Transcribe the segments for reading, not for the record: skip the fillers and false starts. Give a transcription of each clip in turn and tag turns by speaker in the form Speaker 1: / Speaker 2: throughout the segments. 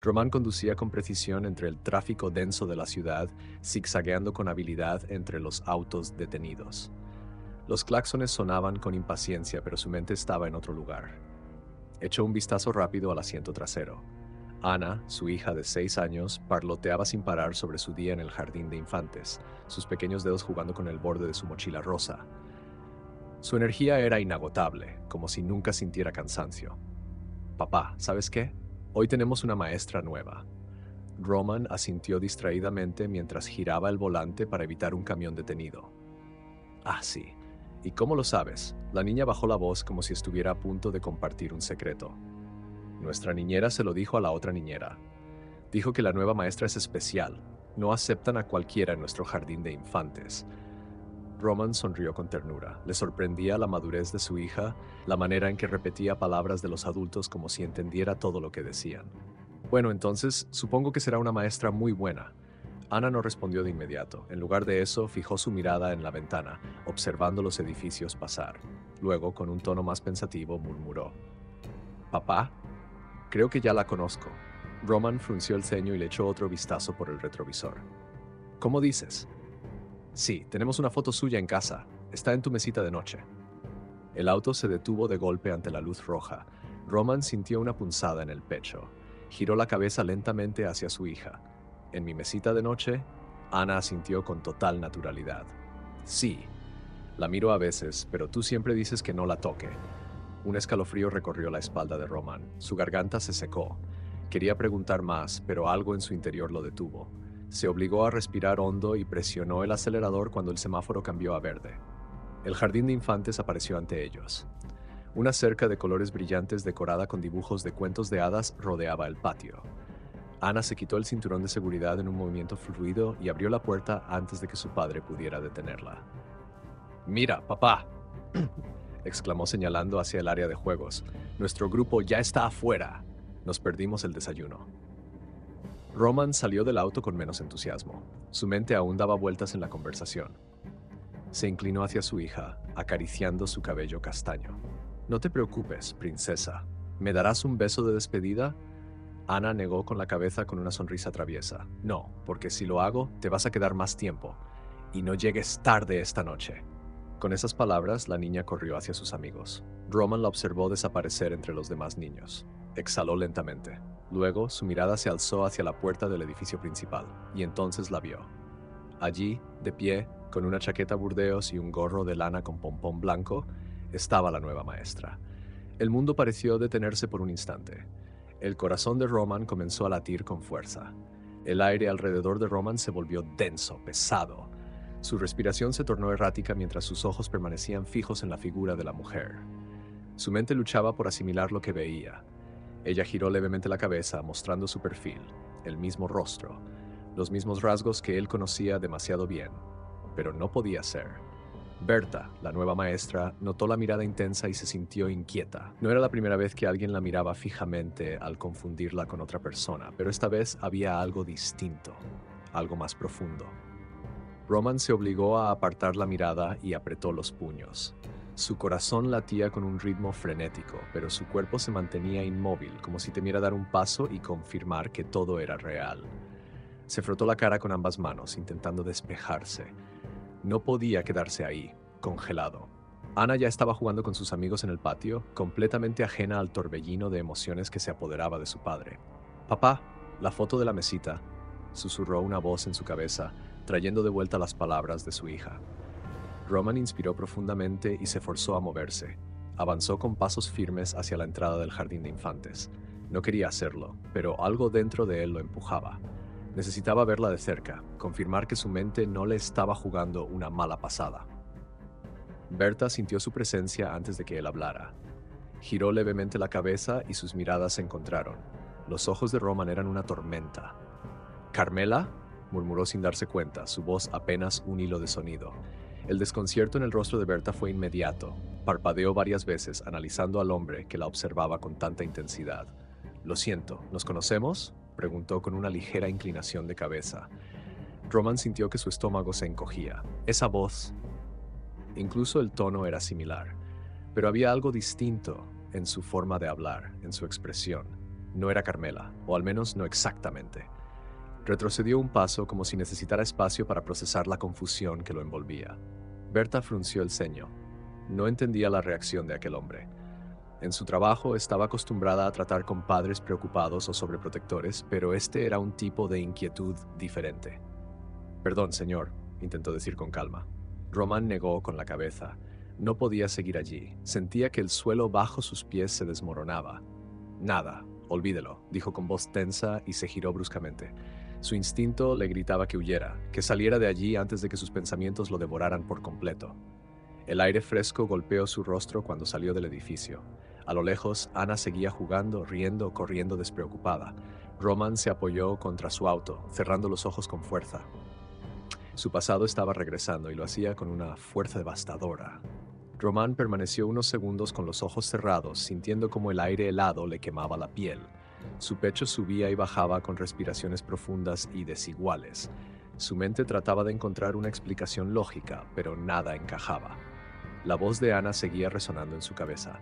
Speaker 1: Román conducía con precisión entre el tráfico denso de la ciudad, zigzagueando con habilidad entre los autos detenidos. Los claxones sonaban con impaciencia, pero su mente estaba en otro lugar. Echó un vistazo rápido al asiento trasero. Ana, su hija de 6 años, parloteaba sin parar sobre su día en el jardín de infantes, sus pequeños dedos jugando con el borde de su mochila rosa. Su energía era inagotable, como si nunca sintiera cansancio. Papá, ¿sabes qué? Hoy tenemos una maestra nueva. Roman asintió distraídamente mientras giraba el volante para evitar un camión detenido. Ah, sí. ¿Y cómo lo sabes? La niña bajó la voz como si estuviera a punto de compartir un secreto. Nuestra niñera se lo dijo a la otra niñera. Dijo que la nueva maestra es especial. No aceptan a cualquiera en nuestro jardín de infantes. Roman sonrió con ternura. Le sorprendía la madurez de su hija, la manera en que repetía palabras de los adultos como si entendiera todo lo que decían. Bueno, entonces, supongo que será una maestra muy buena. Ana no respondió de inmediato. En lugar de eso, fijó su mirada en la ventana, observando los edificios pasar. Luego, con un tono más pensativo, murmuró: «Papá, creo que ya la conozco». Roman frunció el ceño y le echó otro vistazo por el retrovisor. «¿Cómo dices?» «Sí, tenemos una foto suya en casa. Está en tu mesita de noche». El auto se detuvo de golpe ante la luz roja. Roman sintió una punzada en el pecho. Giró la cabeza lentamente hacia su hija. «¿En mi mesita de noche?» Ana asintió con total naturalidad. «Sí. La miro a veces, pero tú siempre dices que no la toque». Un escalofrío recorrió la espalda de Roman. Su garganta se secó. Quería preguntar más, pero algo en su interior lo detuvo. Se obligó a respirar hondo y presionó el acelerador cuando el semáforo cambió a verde. El jardín de infantes apareció ante ellos. Una cerca de colores brillantes decorada con dibujos de cuentos de hadas rodeaba el patio. Ana se quitó el cinturón de seguridad en un movimiento fluido y abrió la puerta antes de que su padre pudiera detenerla. «Mira, papá», exclamó señalando hacia el área de juegos. «Nuestro grupo ya está afuera. Nos perdimos el desayuno». Roman salió del auto con menos entusiasmo. Su mente aún daba vueltas en la conversación. Se inclinó hacia su hija, acariciando su cabello castaño. «No te preocupes, princesa. ¿Me darás un beso de despedida?» Ana negó con la cabeza con una sonrisa traviesa. «No, porque si lo hago, te vas a quedar más tiempo. Y no llegues tarde esta noche». Con esas palabras, la niña corrió hacia sus amigos. Roman la observó desaparecer entre los demás niños. Exhaló lentamente. Luego, su mirada se alzó hacia la puerta del edificio principal, y entonces la vio. Allí, de pie, con una chaqueta burdeos y un gorro de lana con pompón blanco, estaba la nueva maestra. El mundo pareció detenerse por un instante. El corazón de Roman comenzó a latir con fuerza. El aire alrededor de Roman se volvió denso, pesado. Su respiración se tornó errática mientras sus ojos permanecían fijos en la figura de la mujer. Su mente luchaba por asimilar lo que veía. Ella giró levemente la cabeza, mostrando su perfil, el mismo rostro, los mismos rasgos que él conocía demasiado bien, pero no podía ser. Berta, la nueva maestra, notó la mirada intensa y se sintió inquieta. No era la primera vez que alguien la miraba fijamente al confundirla con otra persona, pero esta vez había algo distinto, algo más profundo. Roman se obligó a apartar la mirada y apretó los puños. Su corazón latía con un ritmo frenético, pero su cuerpo se mantenía inmóvil, como si temiera dar un paso y confirmar que todo era real. Se frotó la cara con ambas manos, intentando despejarse. No podía quedarse ahí, congelado. Ana ya estaba jugando con sus amigos en el patio, completamente ajena al torbellino de emociones que se apoderaba de su padre. «Papá, la foto de la mesita», susurró una voz en su cabeza, trayendo de vuelta las palabras de su hija. Roman inspiró profundamente y se forzó a moverse. Avanzó con pasos firmes hacia la entrada del jardín de infantes. No quería hacerlo, pero algo dentro de él lo empujaba. Necesitaba verla de cerca, confirmar que su mente no le estaba jugando una mala pasada. Berta sintió su presencia antes de que él hablara. Giró levemente la cabeza y sus miradas se encontraron. Los ojos de Roman eran una tormenta. «¿Carmela?», murmuró sin darse cuenta, su voz apenas un hilo de sonido. El desconcierto en el rostro de Berta fue inmediato. Parpadeó varias veces, analizando al hombre que la observaba con tanta intensidad. «Lo siento, ¿nos conocemos?», preguntó con una ligera inclinación de cabeza. Roman sintió que su estómago se encogía. Esa voz, incluso el tono era similar, pero había algo distinto en su forma de hablar, en su expresión. No era Carmela, o al menos no exactamente. Retrocedió un paso como si necesitara espacio para procesar la confusión que lo envolvía. Berta frunció el ceño. No entendía la reacción de aquel hombre. En su trabajo estaba acostumbrada a tratar con padres preocupados o sobreprotectores, pero este era un tipo de inquietud diferente. «Perdón, señor», intentó decir con calma. Román negó con la cabeza. No podía seguir allí. Sentía que el suelo bajo sus pies se desmoronaba. «Nada, olvídelo», dijo con voz tensa y se giró bruscamente. Su instinto le gritaba que huyera, que saliera de allí antes de que sus pensamientos lo devoraran por completo. El aire fresco golpeó su rostro cuando salió del edificio. A lo lejos, Ana seguía jugando, riendo, corriendo despreocupada. Román se apoyó contra su auto, cerrando los ojos con fuerza. Su pasado estaba regresando y lo hacía con una fuerza devastadora. Román permaneció unos segundos con los ojos cerrados, sintiendo como el aire helado le quemaba la piel. Su pecho subía y bajaba con respiraciones profundas y desiguales. Su mente trataba de encontrar una explicación lógica, pero nada encajaba. La voz de Ana seguía resonando en su cabeza.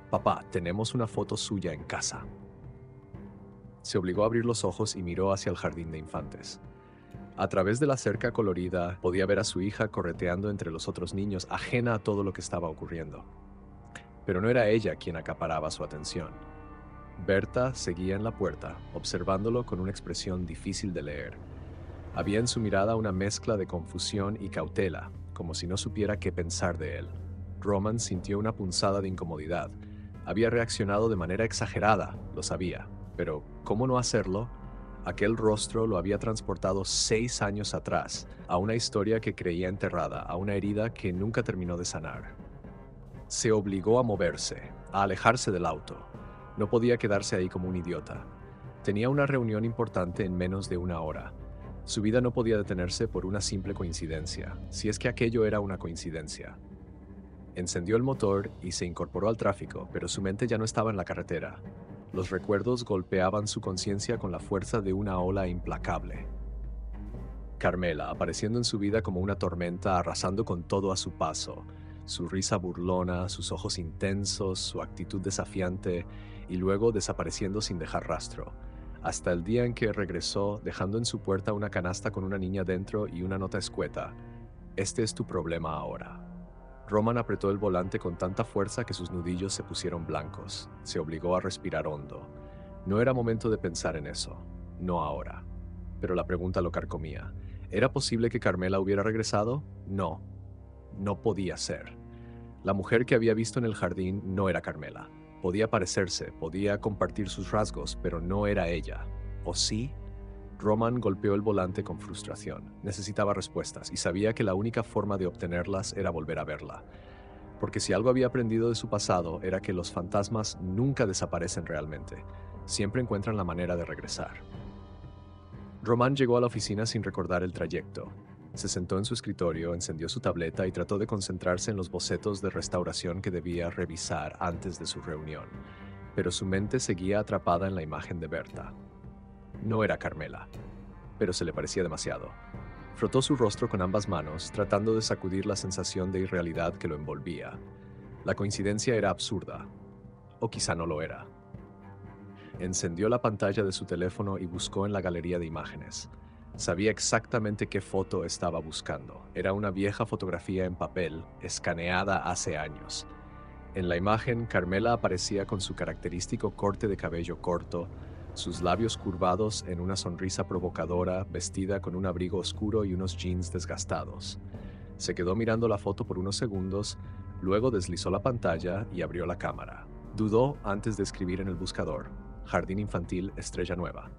Speaker 1: «Papá, tenemos una foto suya en casa». Se obligó a abrir los ojos y miró hacia el jardín de infantes. A través de la cerca colorida podía ver a su hija correteando entre los otros niños, ajena a todo lo que estaba ocurriendo. Pero no era ella quien acaparaba su atención. Berta seguía en la puerta, observándolo con una expresión difícil de leer. Había en su mirada una mezcla de confusión y cautela, como si no supiera qué pensar de él. Román sintió una punzada de incomodidad. Había reaccionado de manera exagerada, lo sabía, pero ¿cómo no hacerlo? Aquel rostro lo había transportado 6 años atrás, a una historia que creía enterrada, a una herida que nunca terminó de sanar. Se obligó a moverse, a alejarse del auto. No podía quedarse ahí como un idiota. Tenía una reunión importante en menos de una hora. Su vida no podía detenerse por una simple coincidencia, si es que aquello era una coincidencia. Encendió el motor y se incorporó al tráfico, pero su mente ya no estaba en la carretera. Los recuerdos golpeaban su conciencia con la fuerza de una ola implacable. Carmela, apareciendo en su vida como una tormenta, arrasando con todo a su paso. Su risa burlona, sus ojos intensos, su actitud desafiante, y luego desapareciendo sin dejar rastro. Hasta el día en que regresó, dejando en su puerta una canasta con una niña dentro y una nota escueta. «Este es tu problema ahora». Román apretó el volante con tanta fuerza que sus nudillos se pusieron blancos. Se obligó a respirar hondo. No era momento de pensar en eso. No ahora. Pero la pregunta lo carcomía. ¿Era posible que Carmela hubiera regresado? No. No podía ser. La mujer que había visto en el jardín no era Carmela. Podía parecerse, podía compartir sus rasgos, pero no era ella. ¿O sí? Román golpeó el volante con frustración. Necesitaba respuestas y sabía que la única forma de obtenerlas era volver a verla. Porque si algo había aprendido de su pasado era que los fantasmas nunca desaparecen realmente. Siempre encuentran la manera de regresar. Román llegó a la oficina sin recordar el trayecto. Se sentó en su escritorio, encendió su tableta y trató de concentrarse en los bocetos de restauración que debía revisar antes de su reunión. Pero su mente seguía atrapada en la imagen de Berta. No era Carmela, pero se le parecía demasiado. Frotó su rostro con ambas manos, tratando de sacudir la sensación de irrealidad que lo envolvía. La coincidencia era absurda, o quizá no lo era. Encendió la pantalla de su teléfono y buscó en la galería de imágenes. Sabía exactamente qué foto estaba buscando. Era una vieja fotografía en papel, escaneada hace años. En la imagen, Carmela aparecía con su característico corte de cabello corto, sus labios curvados en una sonrisa provocadora, vestida con un abrigo oscuro y unos jeans desgastados. Se quedó mirando la foto por unos segundos, luego deslizó la pantalla y abrió la cámara. Dudó antes de escribir en el buscador: Jardín Infantil Estrella Nueva.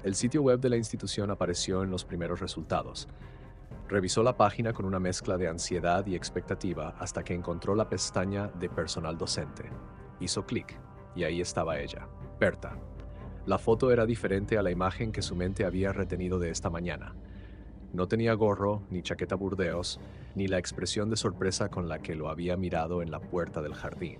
Speaker 1: El sitio web de la institución apareció en los primeros resultados. Revisó la página con una mezcla de ansiedad y expectativa hasta que encontró la pestaña de personal docente. Hizo clic, y ahí estaba ella, Berta. La foto era diferente a la imagen que su mente había retenido de esta mañana. No tenía gorro, ni chaqueta burdeos, ni la expresión de sorpresa con la que lo había mirado en la puerta del jardín.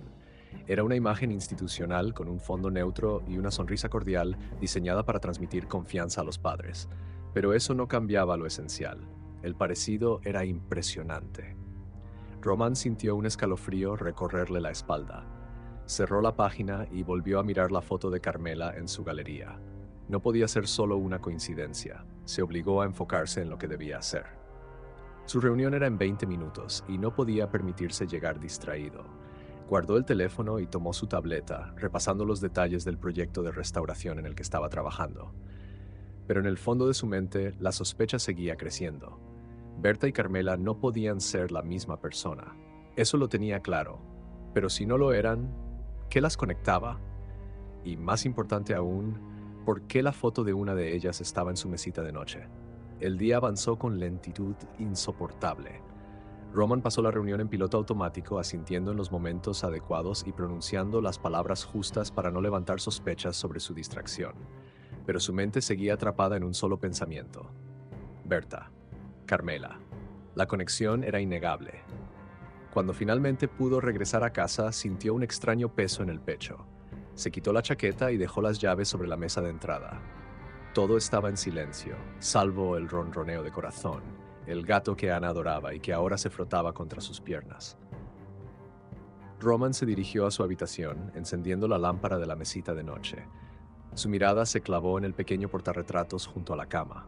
Speaker 1: Era una imagen institucional con un fondo neutro y una sonrisa cordial diseñada para transmitir confianza a los padres. Pero eso no cambiaba lo esencial. El parecido era impresionante. Román sintió un escalofrío recorrerle la espalda. Cerró la página y volvió a mirar la foto de Carmela en su galería. No podía ser solo una coincidencia. Se obligó a enfocarse en lo que debía hacer. Su reunión era en 20 minutos y no podía permitirse llegar distraído. Guardó el teléfono y tomó su tableta, repasando los detalles del proyecto de restauración en el que estaba trabajando. Pero en el fondo de su mente, la sospecha seguía creciendo. Berta y Carmela no podían ser la misma persona. Eso lo tenía claro. Pero si no lo eran, ¿qué las conectaba? Y más importante aún, ¿por qué la foto de una de ellas estaba en su mesita de noche? El día avanzó con lentitud insoportable. Roman pasó la reunión en piloto automático, asintiendo en los momentos adecuados y pronunciando las palabras justas para no levantar sospechas sobre su distracción. Pero su mente seguía atrapada en un solo pensamiento. Berta. Carmela. La conexión era innegable. Cuando finalmente pudo regresar a casa, sintió un extraño peso en el pecho. Se quitó la chaqueta y dejó las llaves sobre la mesa de entrada. Todo estaba en silencio, salvo el ronroneo de Corazón, el gato que Ana adoraba y que ahora se frotaba contra sus piernas. Roman se dirigió a su habitación, encendiendo la lámpara de la mesita de noche. Su mirada se clavó en el pequeño portarretratos junto a la cama.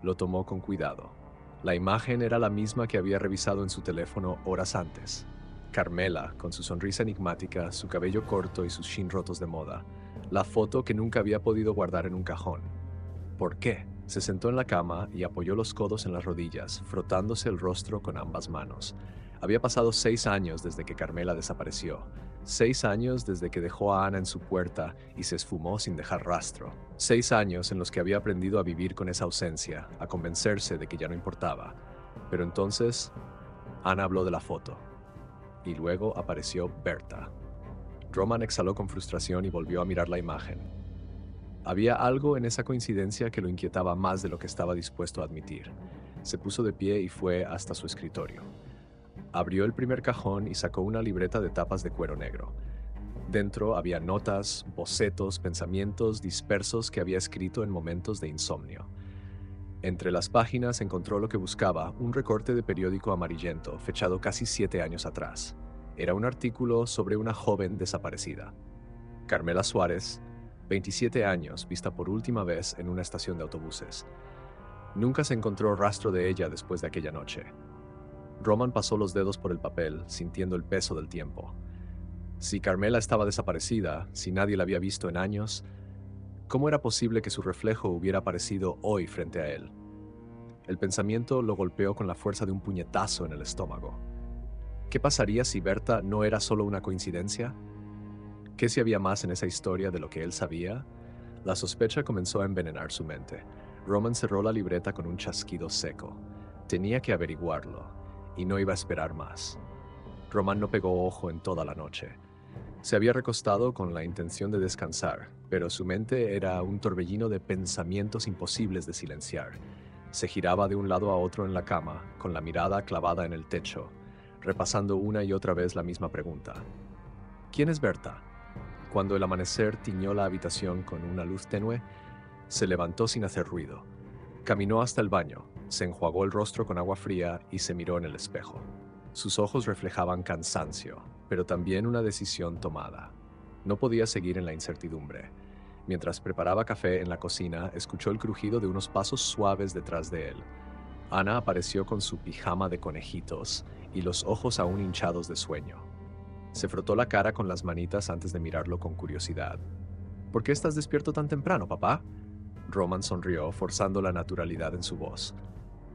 Speaker 1: Lo tomó con cuidado. La imagen era la misma que había revisado en su teléfono horas antes. Carmela, con su sonrisa enigmática, su cabello corto y sus jeans rotos de moda. La foto que nunca había podido guardar en un cajón. ¿Por qué? Se sentó en la cama y apoyó los codos en las rodillas, frotándose el rostro con ambas manos. Había pasado 6 años desde que Carmela desapareció. 6 años desde que dejó a Ana en su puerta y se esfumó sin dejar rastro. 6 años en los que había aprendido a vivir con esa ausencia, a convencerse de que ya no importaba. Pero entonces, Ana habló de la foto. Y luego apareció Berta. Roman exhaló con frustración y volvió a mirar la imagen. Había algo en esa coincidencia que lo inquietaba más de lo que estaba dispuesto a admitir. Se puso de pie y fue hasta su escritorio. Abrió el primer cajón y sacó una libreta de tapas de cuero negro. Dentro había notas, bocetos, pensamientos dispersos que había escrito en momentos de insomnio. Entre las páginas encontró lo que buscaba, un recorte de periódico amarillento, fechado casi 7 años atrás. Era un artículo sobre una joven desaparecida. Carmela Suárez, 27 años, vista por última vez en una estación de autobuses. Nunca se encontró rastro de ella después de aquella noche. Roman pasó los dedos por el papel, sintiendo el peso del tiempo. Si Carmela estaba desaparecida, si nadie la había visto en años, ¿cómo era posible que su reflejo hubiera aparecido hoy frente a él? El pensamiento lo golpeó con la fuerza de un puñetazo en el estómago. ¿Qué pasaría si Berta no era solo una coincidencia? ¿Qué si había más en esa historia de lo que él sabía? La sospecha comenzó a envenenar su mente. Roman cerró la libreta con un chasquido seco. Tenía que averiguarlo, y no iba a esperar más. Roman no pegó ojo en toda la noche. Se había recostado con la intención de descansar, pero su mente era un torbellino de pensamientos imposibles de silenciar. Se giraba de un lado a otro en la cama, con la mirada clavada en el techo, repasando una y otra vez la misma pregunta. ¿Quién es Berta? Cuando el amanecer tiñó la habitación con una luz tenue, se levantó sin hacer ruido. Caminó hasta el baño, se enjuagó el rostro con agua fría y se miró en el espejo. Sus ojos reflejaban cansancio, pero también una decisión tomada. No podía seguir en la incertidumbre. Mientras preparaba café en la cocina, escuchó el crujido de unos pasos suaves detrás de él. Ana apareció con su pijama de conejitos y los ojos aún hinchados de sueño. Se frotó la cara con las manitas antes de mirarlo con curiosidad. ¿Por qué estás despierto tan temprano, papá? Roman sonrió, forzando la naturalidad en su voz.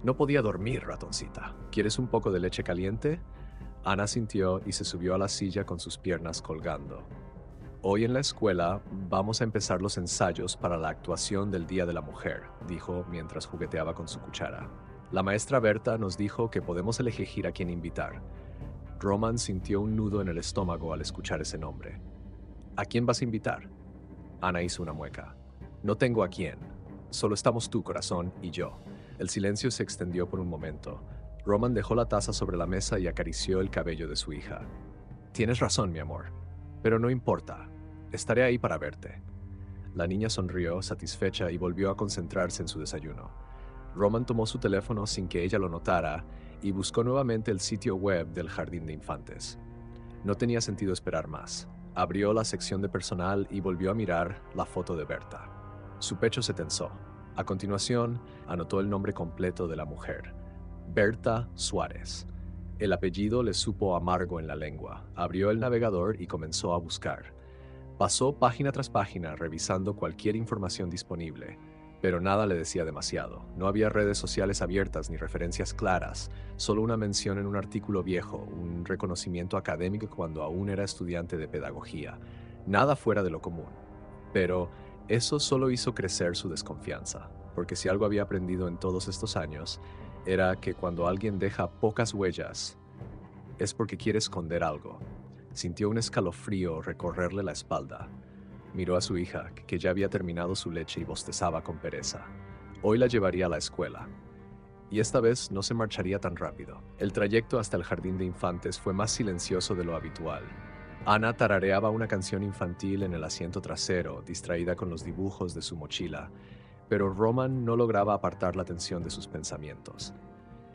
Speaker 1: No podía dormir, ratoncita. ¿Quieres un poco de leche caliente? Ana sintió y se subió a la silla con sus piernas colgando. Hoy en la escuela vamos a empezar los ensayos para la actuación del Día de la Mujer, dijo mientras jugueteaba con su cuchara. La maestra Berta nos dijo que podemos elegir a quién invitar. Roman sintió un nudo en el estómago al escuchar ese nombre. ¿A quién vas a invitar? Ana hizo una mueca. No tengo a quién. Solo estamos tú, corazón, y yo. El silencio se extendió por un momento. Roman dejó la taza sobre la mesa y acarició el cabello de su hija. Tienes razón, mi amor. Pero no importa. Estaré ahí para verte. La niña sonrió, satisfecha, y volvió a concentrarse en su desayuno. Roman tomó su teléfono sin que ella lo notara y buscó nuevamente el sitio web del jardín de infantes. No tenía sentido esperar más. Abrió la sección de personal y volvió a mirar la foto de Berta. Su pecho se tensó. A continuación, anotó el nombre completo de la mujer: Berta Suárez. El apellido le supo amargo en la lengua. Abrió el navegador y comenzó a buscar. Pasó página tras página revisando cualquier información disponible, pero nada le decía demasiado. No había redes sociales abiertas ni referencias claras, solo una mención en un artículo viejo, un reconocimiento académico cuando aún era estudiante de pedagogía. Nada fuera de lo común. Pero eso solo hizo crecer su desconfianza, porque si algo había aprendido en todos estos años, era que cuando alguien deja pocas huellas, es porque quiere esconder algo. Sintió un escalofrío recorrerle la espalda. Miró a su hija, que ya había terminado su leche y bostezaba con pereza. Hoy la llevaría a la escuela. Y esta vez no se marcharía tan rápido. El trayecto hasta el jardín de infantes fue más silencioso de lo habitual. Ana tarareaba una canción infantil en el asiento trasero, distraída con los dibujos de su mochila, pero Roman no lograba apartar la atención de sus pensamientos.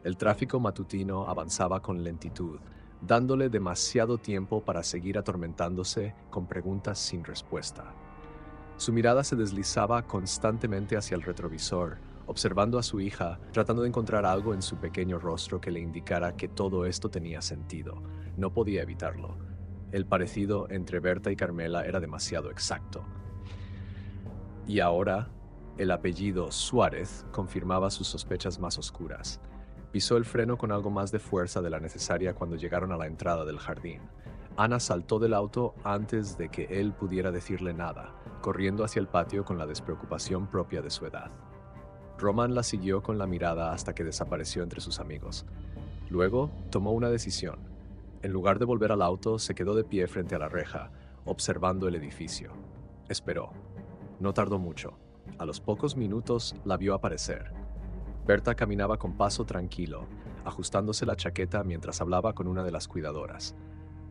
Speaker 1: El tráfico matutino avanzaba con lentitud, dándole demasiado tiempo para seguir atormentándose con preguntas sin respuesta. Su mirada se deslizaba constantemente hacia el retrovisor, observando a su hija, tratando de encontrar algo en su pequeño rostro que le indicara que todo esto tenía sentido. No podía evitarlo. El parecido entre Berta y Carmela era demasiado exacto. Y ahora, el apellido Suárez confirmaba sus sospechas más oscuras. Pisó el freno con algo más de fuerza de la necesaria cuando llegaron a la entrada del jardín. Ana saltó del auto antes de que él pudiera decirle nada, corriendo hacia el patio con la despreocupación propia de su edad. Roman la siguió con la mirada hasta que desapareció entre sus amigos. Luego, tomó una decisión. En lugar de volver al auto, se quedó de pie frente a la reja, observando el edificio. Esperó. No tardó mucho. A los pocos minutos la vio aparecer. Berta caminaba con paso tranquilo, ajustándose la chaqueta mientras hablaba con una de las cuidadoras.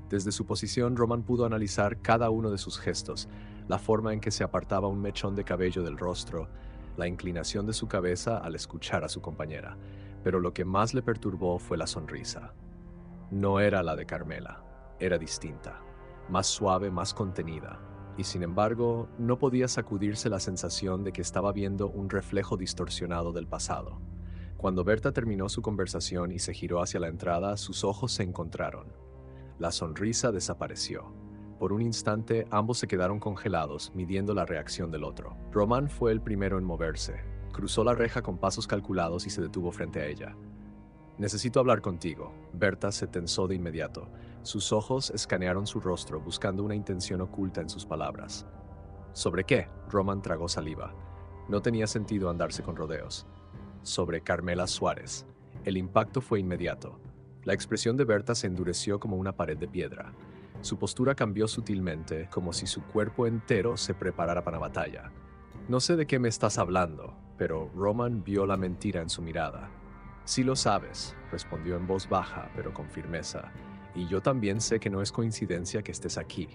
Speaker 1: Desde su posición, Roman pudo analizar cada uno de sus gestos, la forma en que se apartaba un mechón de cabello del rostro, la inclinación de su cabeza al escuchar a su compañera. Pero lo que más le perturbó fue la sonrisa. No era la de Carmela, era distinta, más suave, más contenida. Y sin embargo, no podía sacudirse la sensación de que estaba viendo un reflejo distorsionado del pasado. Cuando Berta terminó su conversación y se giró hacia la entrada, sus ojos se encontraron. La sonrisa desapareció. Por un instante, ambos se quedaron congelados, midiendo la reacción del otro. Roman fue el primero en moverse. Cruzó la reja con pasos calculados y se detuvo frente a ella. «Necesito hablar contigo». Berta se tensó de inmediato. Sus ojos escanearon su rostro, buscando una intención oculta en sus palabras. «¿Sobre qué?». Roman tragó saliva. No tenía sentido andarse con rodeos. «Sobre Carmela Suárez». El impacto fue inmediato. La expresión de Berta se endureció como una pared de piedra. Su postura cambió sutilmente, como si su cuerpo entero se preparara para la batalla. «No sé de qué me estás hablando», pero Roman vio la mentira en su mirada. «Sí lo sabes», respondió en voz baja, pero con firmeza. «Y yo también sé que no es coincidencia que estés aquí».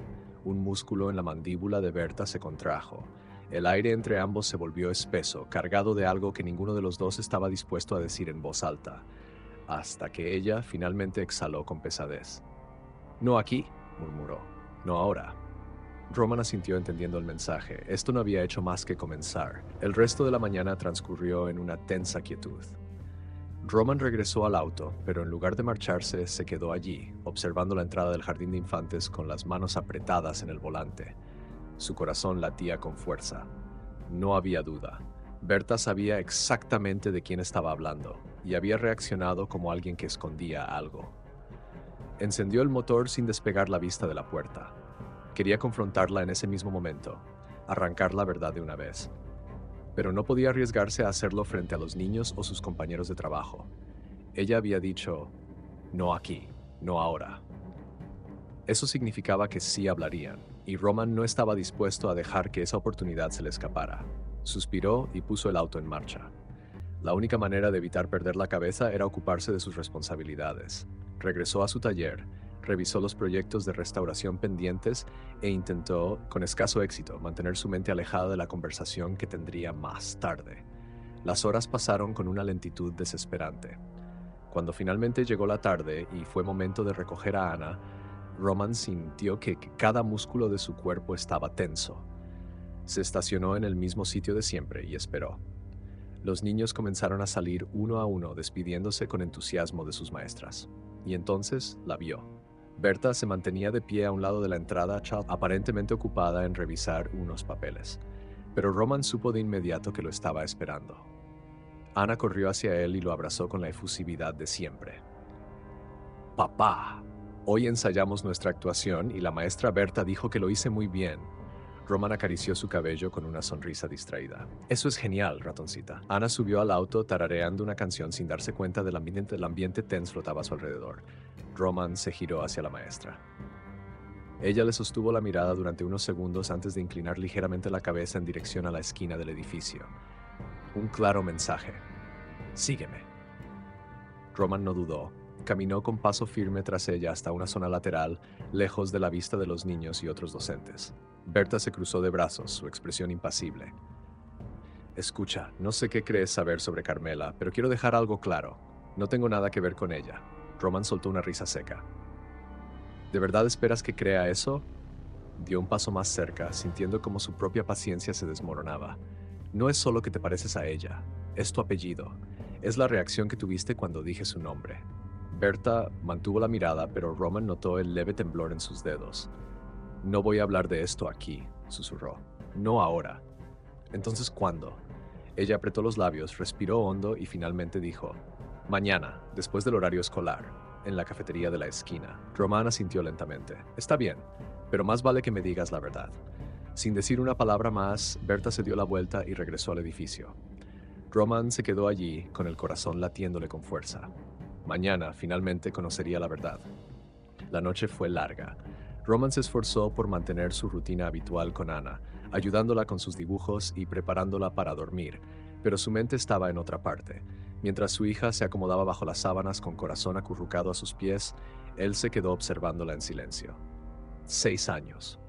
Speaker 1: Un músculo en la mandíbula de Berta se contrajo. El aire entre ambos se volvió espeso, cargado de algo que ninguno de los dos estaba dispuesto a decir en voz alta, hasta que ella finalmente exhaló con pesadez. «No aquí», murmuró. «No ahora». Roman asintió entendiendo el mensaje. Esto no había hecho más que comenzar. El resto de la mañana transcurrió en una tensa quietud. Roman regresó al auto, pero en lugar de marcharse, se quedó allí, observando la entrada del jardín de infantes con las manos apretadas en el volante. Su corazón latía con fuerza. No había duda. Berta sabía exactamente de quién estaba hablando, y había reaccionado como alguien que escondía algo. Encendió el motor sin despegar la vista de la puerta. Quería confrontarla en ese mismo momento, arrancar la verdad de una vez. Pero no podía arriesgarse a hacerlo frente a los niños o sus compañeros de trabajo. Ella había dicho, «No aquí, no ahora». Eso significaba que sí hablarían, y Roman no estaba dispuesto a dejar que esa oportunidad se le escapara. Suspiró y puso el auto en marcha. La única manera de evitar perder la cabeza era ocuparse de sus responsabilidades. Regresó a su taller, revisó los proyectos de restauración pendientes e intentó, con escaso éxito, mantener su mente alejada de la conversación que tendría más tarde. Las horas pasaron con una lentitud desesperante. Cuando finalmente llegó la tarde y fue momento de recoger a Ana, Roman sintió que cada músculo de su cuerpo estaba tenso. Se estacionó en el mismo sitio de siempre y esperó. Los niños comenzaron a salir uno a uno, despidiéndose con entusiasmo de sus maestras. Y entonces la vio. Berta se mantenía de pie a un lado de la entrada, aparentemente ocupada en revisar unos papeles. Pero Roman supo de inmediato que lo estaba esperando. Ana corrió hacia él y lo abrazó con la efusividad de siempre. «Papá, hoy ensayamos nuestra actuación y la maestra Berta dijo que lo hice muy bien». Roman acarició su cabello con una sonrisa distraída. «Eso es genial, ratoncita». Ana subió al auto tarareando una canción sin darse cuenta del ambiente tenso flotaba a su alrededor. Roman se giró hacia la maestra. Ella le sostuvo la mirada durante unos segundos antes de inclinar ligeramente la cabeza en dirección a la esquina del edificio. Un claro mensaje. «Sígueme». Roman no dudó. Caminó con paso firme tras ella hasta una zona lateral, lejos de la vista de los niños y otros docentes. Berta se cruzó de brazos, su expresión impasible. «Escucha, no sé qué crees saber sobre Carmela, pero quiero dejar algo claro. No tengo nada que ver con ella». Roman soltó una risa seca. «¿De verdad esperas que crea eso?». Dio un paso más cerca, sintiendo como su propia paciencia se desmoronaba. «No es solo que te pareces a ella, es tu apellido. Es la reacción que tuviste cuando dije su nombre». Berta mantuvo la mirada, pero Roman notó el leve temblor en sus dedos. «No voy a hablar de esto aquí», susurró. «No ahora». «¿Entonces cuándo?». Ella apretó los labios, respiró hondo y finalmente dijo: «Mañana, después del horario escolar, en la cafetería de la esquina». Roman asintió lentamente. «Está bien, pero más vale que me digas la verdad». Sin decir una palabra más, Berta se dio la vuelta y regresó al edificio. Roman se quedó allí, con el corazón latiéndole con fuerza. Mañana, finalmente, conocería la verdad. La noche fue larga. Roman se esforzó por mantener su rutina habitual con Ana, ayudándola con sus dibujos y preparándola para dormir, pero su mente estaba en otra parte. Mientras su hija se acomodaba bajo las sábanas con corazón acurrucado a sus pies, él se quedó observándola en silencio. 6 años.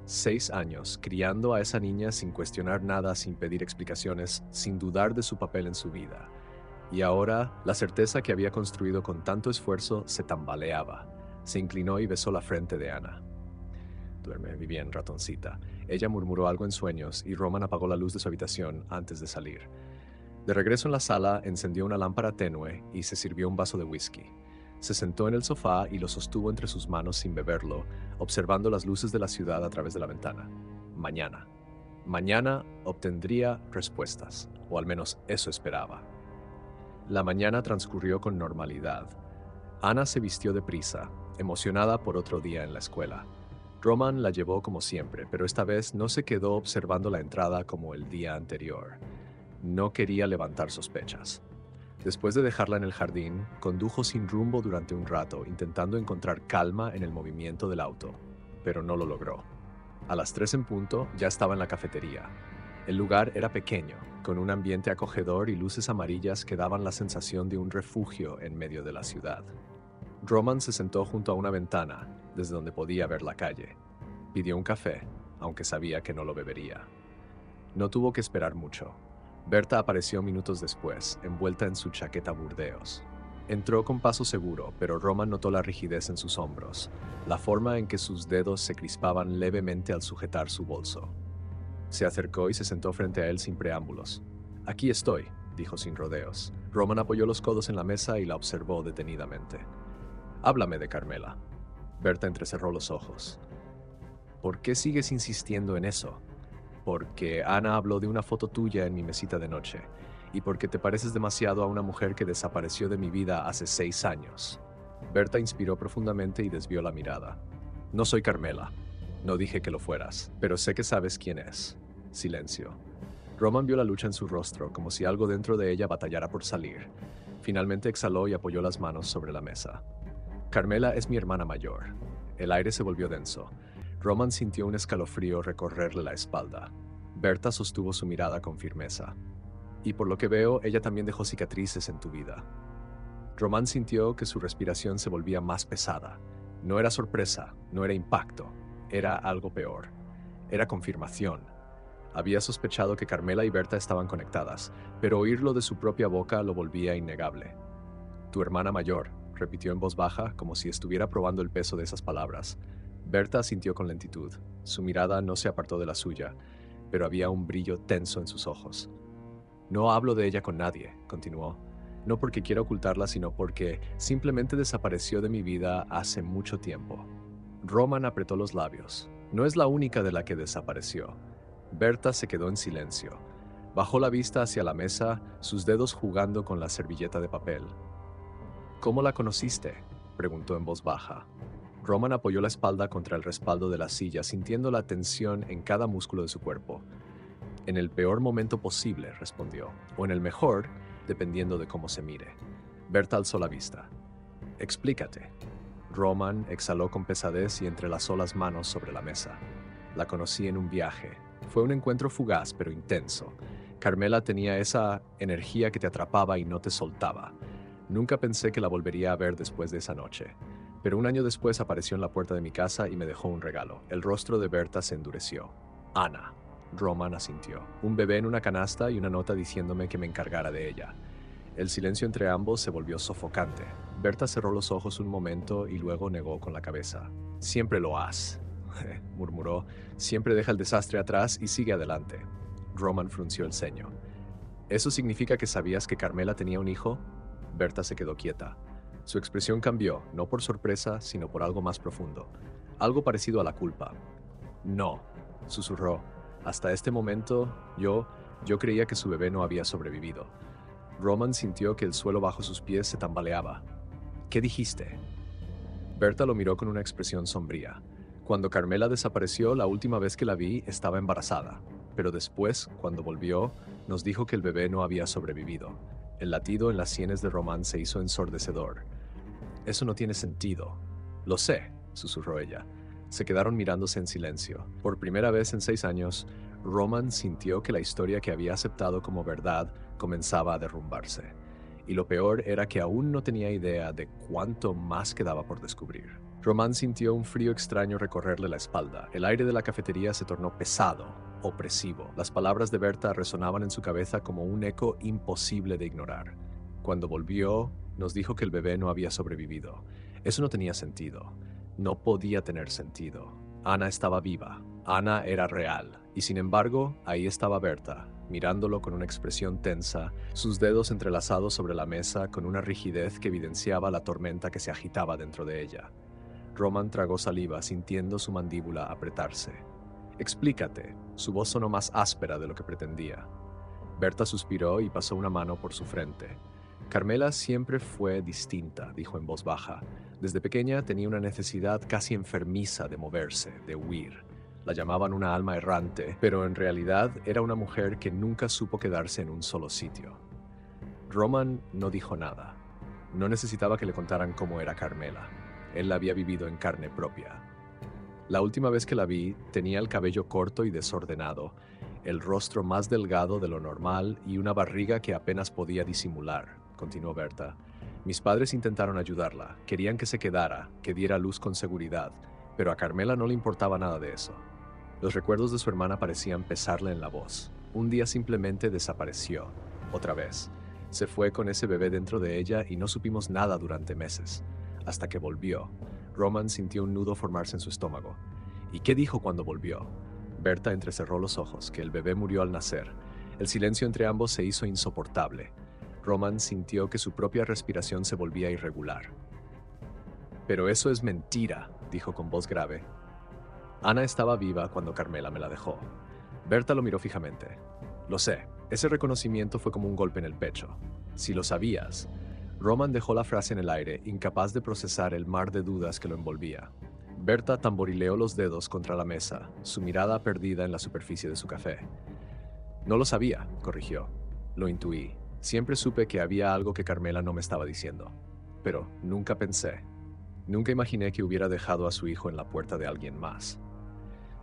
Speaker 1: 6 años, criando a esa niña sin cuestionar nada, sin pedir explicaciones, sin dudar de su papel en su vida. Y ahora, la certeza que había construido con tanto esfuerzo se tambaleaba. Se inclinó y besó la frente de Ana. «Duerme bien, ratoncita». Ella murmuró algo en sueños y Roman apagó la luz de su habitación antes de salir. De regreso en la sala, encendió una lámpara tenue y se sirvió un vaso de whisky. Se sentó en el sofá y lo sostuvo entre sus manos sin beberlo, observando las luces de la ciudad a través de la ventana. Mañana. Mañana obtendría respuestas, o al menos eso esperaba. La mañana transcurrió con normalidad. Ana se vistió deprisa, emocionada por otro día en la escuela. Roman la llevó como siempre, pero esta vez no se quedó observando la entrada como el día anterior. No quería levantar sospechas. Después de dejarla en el jardín, condujo sin rumbo durante un rato, intentando encontrar calma en el movimiento del auto, pero no lo logró. A las 3 en punto ya estaba en la cafetería. El lugar era pequeño, con un ambiente acogedor y luces amarillas que daban la sensación de un refugio en medio de la ciudad. Roman se sentó junto a una ventana, desde donde podía ver la calle. Pidió un café, aunque sabía que no lo bebería. No tuvo que esperar mucho. Berta apareció minutos después, envuelta en su chaqueta burdeos. Entró con paso seguro, pero Roman notó la rigidez en sus hombros, la forma en que sus dedos se crispaban levemente al sujetar su bolso. Se acercó y se sentó frente a él sin preámbulos. «Aquí estoy», dijo sin rodeos. Roman apoyó los codos en la mesa y la observó detenidamente. «Háblame de Carmela». Berta entrecerró los ojos. «¿Por qué sigues insistiendo en eso?». «Porque Ana habló de una foto tuya en mi mesita de noche, y porque te pareces demasiado a una mujer que desapareció de mi vida hace 6 años». Berta inspiró profundamente y desvió la mirada. «No soy Carmela. No dije que lo fueras, pero sé que sabes quién es». Silencio. Roman vio la lucha en su rostro, como si algo dentro de ella batallara por salir. Finalmente exhaló y apoyó las manos sobre la mesa. «Carmela es mi hermana mayor». El aire se volvió denso. Roman sintió un escalofrío recorrerle la espalda. Berta sostuvo su mirada con firmeza. «Y por lo que veo, ella también dejó cicatrices en tu vida». Roman sintió que su respiración se volvía más pesada. No era sorpresa, no era impacto. Era algo peor. Era confirmación. Había sospechado que Carmela y Berta estaban conectadas, pero oírlo de su propia boca lo volvía innegable. «Tu hermana mayor», repitió en voz baja, como si estuviera probando el peso de esas palabras. Berta asintió con lentitud. Su mirada no se apartó de la suya, pero había un brillo tenso en sus ojos. No hablo de ella con nadie, continuó. No porque quiera ocultarla, sino porque simplemente desapareció de mi vida hace mucho tiempo. Roman apretó los labios. No es la única de la que desapareció. Berta se quedó en silencio. Bajó la vista hacia la mesa, sus dedos jugando con la servilleta de papel. ¿Cómo la conociste?, preguntó en voz baja. Roman apoyó la espalda contra el respaldo de la silla, sintiendo la tensión en cada músculo de su cuerpo. En el peor momento posible, respondió, o en el mejor, dependiendo de cómo se mire. Berta alzó la vista. Explícate. Roman exhaló con pesadez y entrelazó las manos sobre la mesa. La conocí en un viaje. Fue un encuentro fugaz, pero intenso. Carmela tenía esa energía que te atrapaba y no te soltaba. Nunca pensé que la volvería a ver después de esa noche. Pero un año después apareció en la puerta de mi casa y me dejó un regalo. El rostro de Berta se endureció. Ana. Roman asintió. Un bebé en una canasta y una nota diciéndome que me encargara de ella. El silencio entre ambos se volvió sofocante. Berta cerró los ojos un momento y luego negó con la cabeza. Siempre lo has, murmuró. Siempre deja el desastre atrás y sigue adelante. Roman frunció el ceño. ¿Eso significa que sabías que Carmela tenía un hijo? Berta se quedó quieta. Su expresión cambió, no por sorpresa, sino por algo más profundo. Algo parecido a la culpa. No, susurró. Hasta este momento, yo creía que su bebé no había sobrevivido. Roman sintió que el suelo bajo sus pies se tambaleaba. ¿Qué dijiste? Berta lo miró con una expresión sombría. Cuando Carmela desapareció, la última vez que la vi, estaba embarazada. Pero después, cuando volvió, nos dijo que el bebé no había sobrevivido. El latido en las sienes de Roman se hizo ensordecedor. Eso no tiene sentido. Lo sé, susurró ella. Se quedaron mirándose en silencio. Por primera vez en 6 años, Roman sintió que la historia que había aceptado como verdad comenzaba a derrumbarse. Y lo peor era que aún no tenía idea de cuánto más quedaba por descubrir. Roman sintió un frío extraño recorrerle la espalda. El aire de la cafetería se tornó pesado, opresivo. Las palabras de Berta resonaban en su cabeza como un eco imposible de ignorar. Cuando volvió, nos dijo que el bebé no había sobrevivido. Eso no tenía sentido. No podía tener sentido. Ana estaba viva. Ana era real. Y sin embargo, ahí estaba Berta, mirándolo con una expresión tensa, sus dedos entrelazados sobre la mesa con una rigidez que evidenciaba la tormenta que se agitaba dentro de ella. Roman tragó saliva, sintiendo su mandíbula apretarse. Explícate. Su voz sonó más áspera de lo que pretendía. Berta suspiró y pasó una mano por su frente. Carmela siempre fue distinta, dijo en voz baja. Desde pequeña tenía una necesidad casi enfermiza de moverse, de huir. La llamaban una alma errante, pero en realidad era una mujer que nunca supo quedarse en un solo sitio. Roman no dijo nada. No necesitaba que le contaran cómo era Carmela. Él la había vivido en carne propia. La última vez que la vi, tenía el cabello corto y desordenado, el rostro más delgado de lo normal y una barriga que apenas podía disimular, continuó Berta. Mis padres intentaron ayudarla, querían que se quedara, que diera luz con seguridad, pero a Carmela no le importaba nada de eso. Los recuerdos de su hermana parecían pesarle en la voz. Un día simplemente desapareció, otra vez. Se fue con ese bebé dentro de ella y no supimos nada durante meses, hasta que volvió. Roman sintió un nudo formarse en su estómago. ¿Y qué dijo cuando volvió? Berta entrecerró los ojos, que el bebé murió al nacer. El silencio entre ambos se hizo insoportable. Roman sintió que su propia respiración se volvía irregular. Pero eso es mentira, dijo con voz grave. Ana estaba viva cuando Carmela me la dejó. Berta lo miró fijamente. Lo sé, ese reconocimiento fue como un golpe en el pecho. Si lo sabías. Roman dejó la frase en el aire, incapaz de procesar el mar de dudas que lo envolvía. Berta tamborileó los dedos contra la mesa, su mirada perdida en la superficie de su café. No lo sabía, corrigió. Lo intuí. Siempre supe que había algo que Carmela no me estaba diciendo. Pero nunca pensé. Nunca imaginé que hubiera dejado a su hijo en la puerta de alguien más.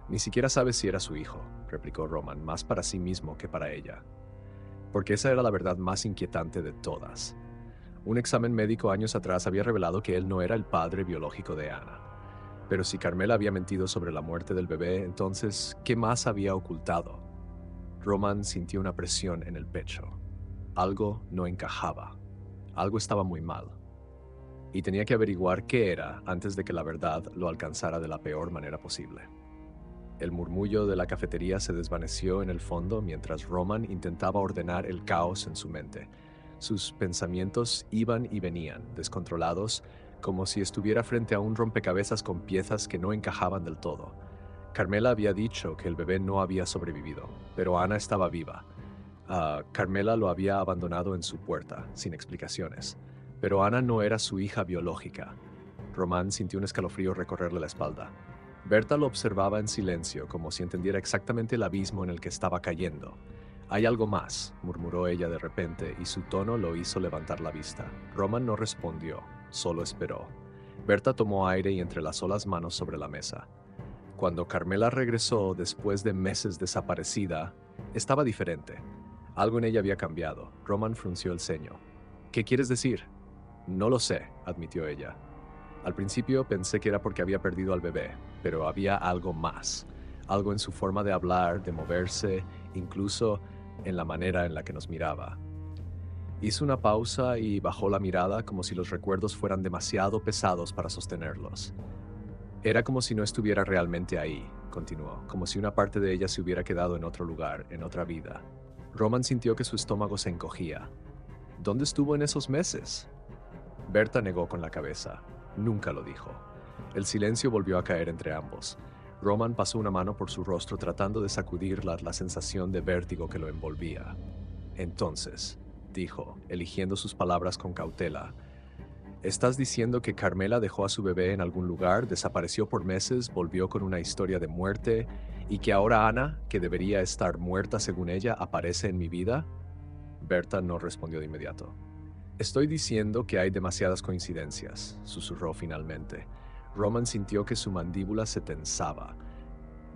Speaker 1: Ni siquiera sabes si era su hijo, replicó Roman, más para sí mismo que para ella. Porque esa era la verdad más inquietante de todas. Un examen médico años atrás había revelado que él no era el padre biológico de Ana. Pero si Carmela había mentido sobre la muerte del bebé, entonces, ¿qué más había ocultado? Roman sintió una presión en el pecho. Algo no encajaba. Algo estaba muy mal. y tenía que averiguar qué era antes de que la verdad lo alcanzara de la peor manera posible. El murmullo de la cafetería se desvaneció en el fondo mientras Roman intentaba ordenar el caos en su mente. Sus pensamientos iban y venían, descontrolados, como si estuviera frente a un rompecabezas con piezas que no encajaban del todo. Carmela había dicho que el bebé no había sobrevivido, pero Ana estaba viva. Carmela lo había abandonado en su puerta, sin explicaciones. Pero Ana no era su hija biológica. Román sintió un escalofrío recorrerle la espalda. Berta lo observaba en silencio, como si entendiera exactamente el abismo en el que estaba cayendo. «Hay algo más», murmuró ella de repente, y su tono lo hizo levantar la vista. Roman no respondió, solo esperó. Berta tomó aire y entrelazó las manos sobre la mesa. Cuando Carmela regresó después de meses desaparecida, estaba diferente. Algo en ella había cambiado. Roman frunció el ceño. «¿Qué quieres decir?» «No lo sé», admitió ella. «Al principio pensé que era porque había perdido al bebé, pero había algo más. Algo en su forma de hablar, de moverse, incluso en la manera en la que nos miraba». Hizo una pausa y bajó la mirada como si los recuerdos fueran demasiado pesados para sostenerlos. «Era como si no estuviera realmente ahí», continuó, «como si una parte de ella se hubiera quedado en otro lugar, en otra vida». Roman sintió que su estómago se encogía. «¿Dónde estuvo en esos meses?» Berta negó con la cabeza. Nunca lo dijo. El silencio volvió a caer entre ambos. Roman pasó una mano por su rostro tratando de sacudir la sensación de vértigo que lo envolvía. «Entonces», dijo, eligiendo sus palabras con cautela, «¿estás diciendo que Carmela dejó a su bebé en algún lugar, desapareció por meses, volvió con una historia de muerte, y que ahora Ana, que debería estar muerta según ella, aparece en mi vida?» Berta no respondió de inmediato. «Estoy diciendo que hay demasiadas coincidencias», susurró finalmente. Roman sintió que su mandíbula se tensaba.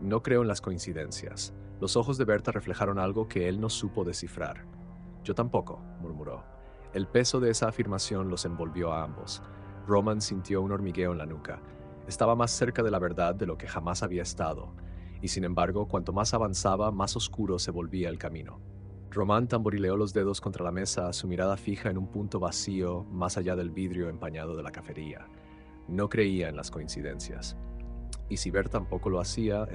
Speaker 1: «No creo en las coincidencias». Los ojos de Berta reflejaron algo que él no supo descifrar. «Yo tampoco», murmuró. El peso de esa afirmación los envolvió a ambos. Roman sintió un hormigueo en la nuca. Estaba más cerca de la verdad de lo que jamás había estado, y sin embargo, cuanto más avanzaba, más oscuro se volvía el camino. Román tamborileó los dedos contra la mesa, su mirada fija en un punto vacío más allá del vidrio empañado de la cafetería. No creía en las coincidencias. Y si Bert tampoco lo hacía,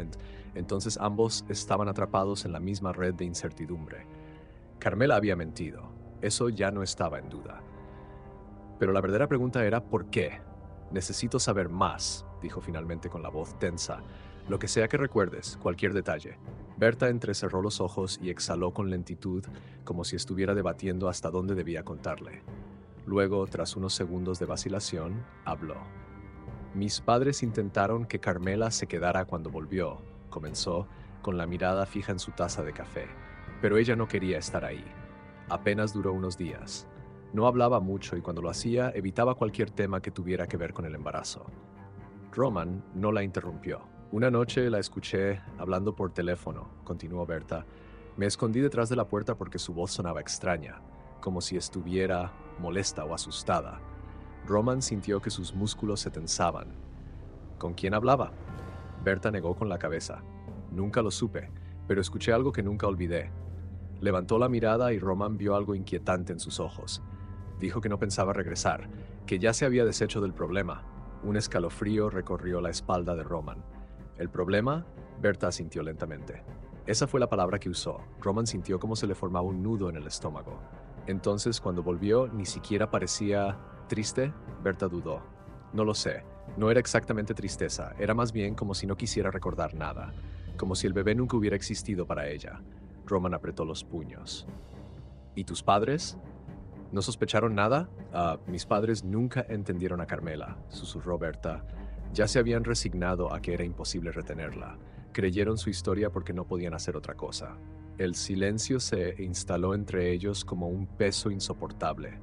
Speaker 1: entonces ambos estaban atrapados en la misma red de incertidumbre. Carmela había mentido. Eso ya no estaba en duda. Pero la verdadera pregunta era ¿por qué? «Necesito saber más», dijo finalmente con la voz tensa. «Lo que sea que recuerdes, cualquier detalle». Berta entrecerró los ojos y exhaló con lentitud, como si estuviera debatiendo hasta dónde debía contarle. Luego, tras unos segundos de vacilación, habló. «Mis padres intentaron que Carmela se quedara cuando volvió», comenzó, con la mirada fija en su taza de café. «Pero ella no quería estar ahí. Apenas duró unos días. No hablaba mucho y cuando lo hacía evitaba cualquier tema que tuviera que ver con el embarazo». Roman no la interrumpió. «Una noche la escuché hablando por teléfono», continuó Berta. «Me escondí detrás de la puerta porque su voz sonaba extraña, como si estuviera molesta o asustada». Roman sintió que sus músculos se tensaban. «¿Con quién hablaba?» Berta negó con la cabeza. «Nunca lo supe, pero escuché algo que nunca olvidé». Levantó la mirada y Roman vio algo inquietante en sus ojos. Dijo que no pensaba regresar, que ya se había deshecho del problema. Un escalofrío recorrió la espalda de Roman. «¿El problema?» Berta asintió lentamente. Esa fue la palabra que usó. Roman sintió cómo se le formaba un nudo en el estómago. Entonces, cuando volvió, ni siquiera parecía triste. Berta dudó. «No lo sé. No era exactamente tristeza. Era más bien como si no quisiera recordar nada. Como si el bebé nunca hubiera existido para ella». Roman apretó los puños. «¿Y tus padres? ¿No sospecharon nada?» Mis padres nunca entendieron a Carmela», susurró Berta. «Ya se habían resignado a que era imposible retenerla. Creyeron su historia porque no podían hacer otra cosa». El silencio se instaló entre ellos como un peso insoportable.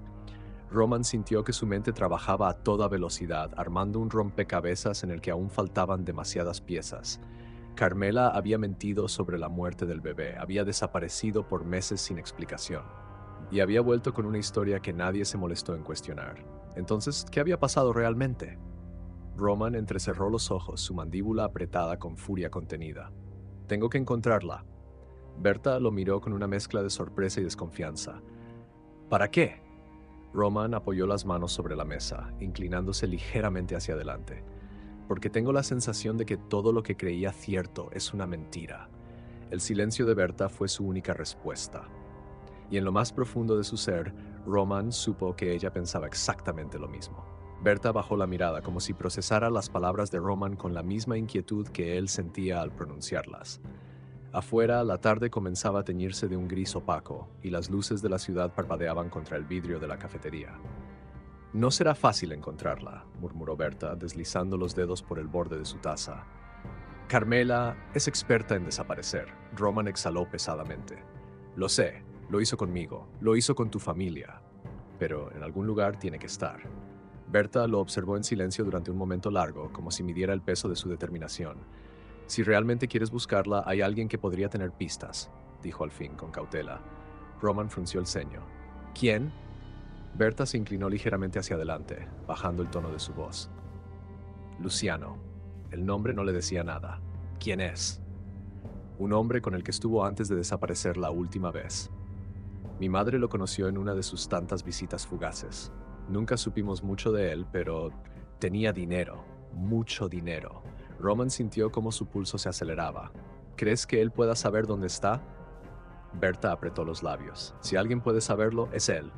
Speaker 1: Roman sintió que su mente trabajaba a toda velocidad, armando un rompecabezas en el que aún faltaban demasiadas piezas. Carmela había mentido sobre la muerte del bebé, había desaparecido por meses sin explicación. Y había vuelto con una historia que nadie se molestó en cuestionar. Entonces, ¿qué había pasado realmente? Roman entrecerró los ojos, su mandíbula apretada con furia contenida. «Tengo que encontrarla». Berta lo miró con una mezcla de sorpresa y desconfianza. «¿Para qué?» Roman apoyó las manos sobre la mesa, inclinándose ligeramente hacia adelante. Porque tengo la sensación de que todo lo que creía cierto es una mentira. El silencio de Berta fue su única respuesta. Y en lo más profundo de su ser, Roman supo que ella pensaba exactamente lo mismo. Berta bajó la mirada como si procesara las palabras de Roman con la misma inquietud que él sentía al pronunciarlas. Afuera, la tarde comenzaba a teñirse de un gris opaco y las luces de la ciudad parpadeaban contra el vidrio de la cafetería. No será fácil encontrarla, murmuró Berta, deslizando los dedos por el borde de su taza. Carmela es experta en desaparecer. Roman exhaló pesadamente. Lo sé, lo hizo conmigo, lo hizo con tu familia, pero en algún lugar tiene que estar. Berta lo observó en silencio durante un momento largo, como si midiera el peso de su determinación. Si realmente quieres buscarla, hay alguien que podría tener pistas, dijo al fin, con cautela. Roman frunció el ceño. ¿Quién? Berta se inclinó ligeramente hacia adelante, bajando el tono de su voz. Luciano. El nombre no le decía nada. ¿Quién es? Un hombre con el que estuvo antes de desaparecer la última vez. Mi madre lo conoció en una de sus tantas visitas fugaces. Nunca supimos mucho de él, pero tenía dinero, mucho dinero. Roman sintió cómo su pulso se aceleraba. ¿Crees que él pueda saber dónde está? Berta apretó los labios. Si alguien puede saberlo, es él.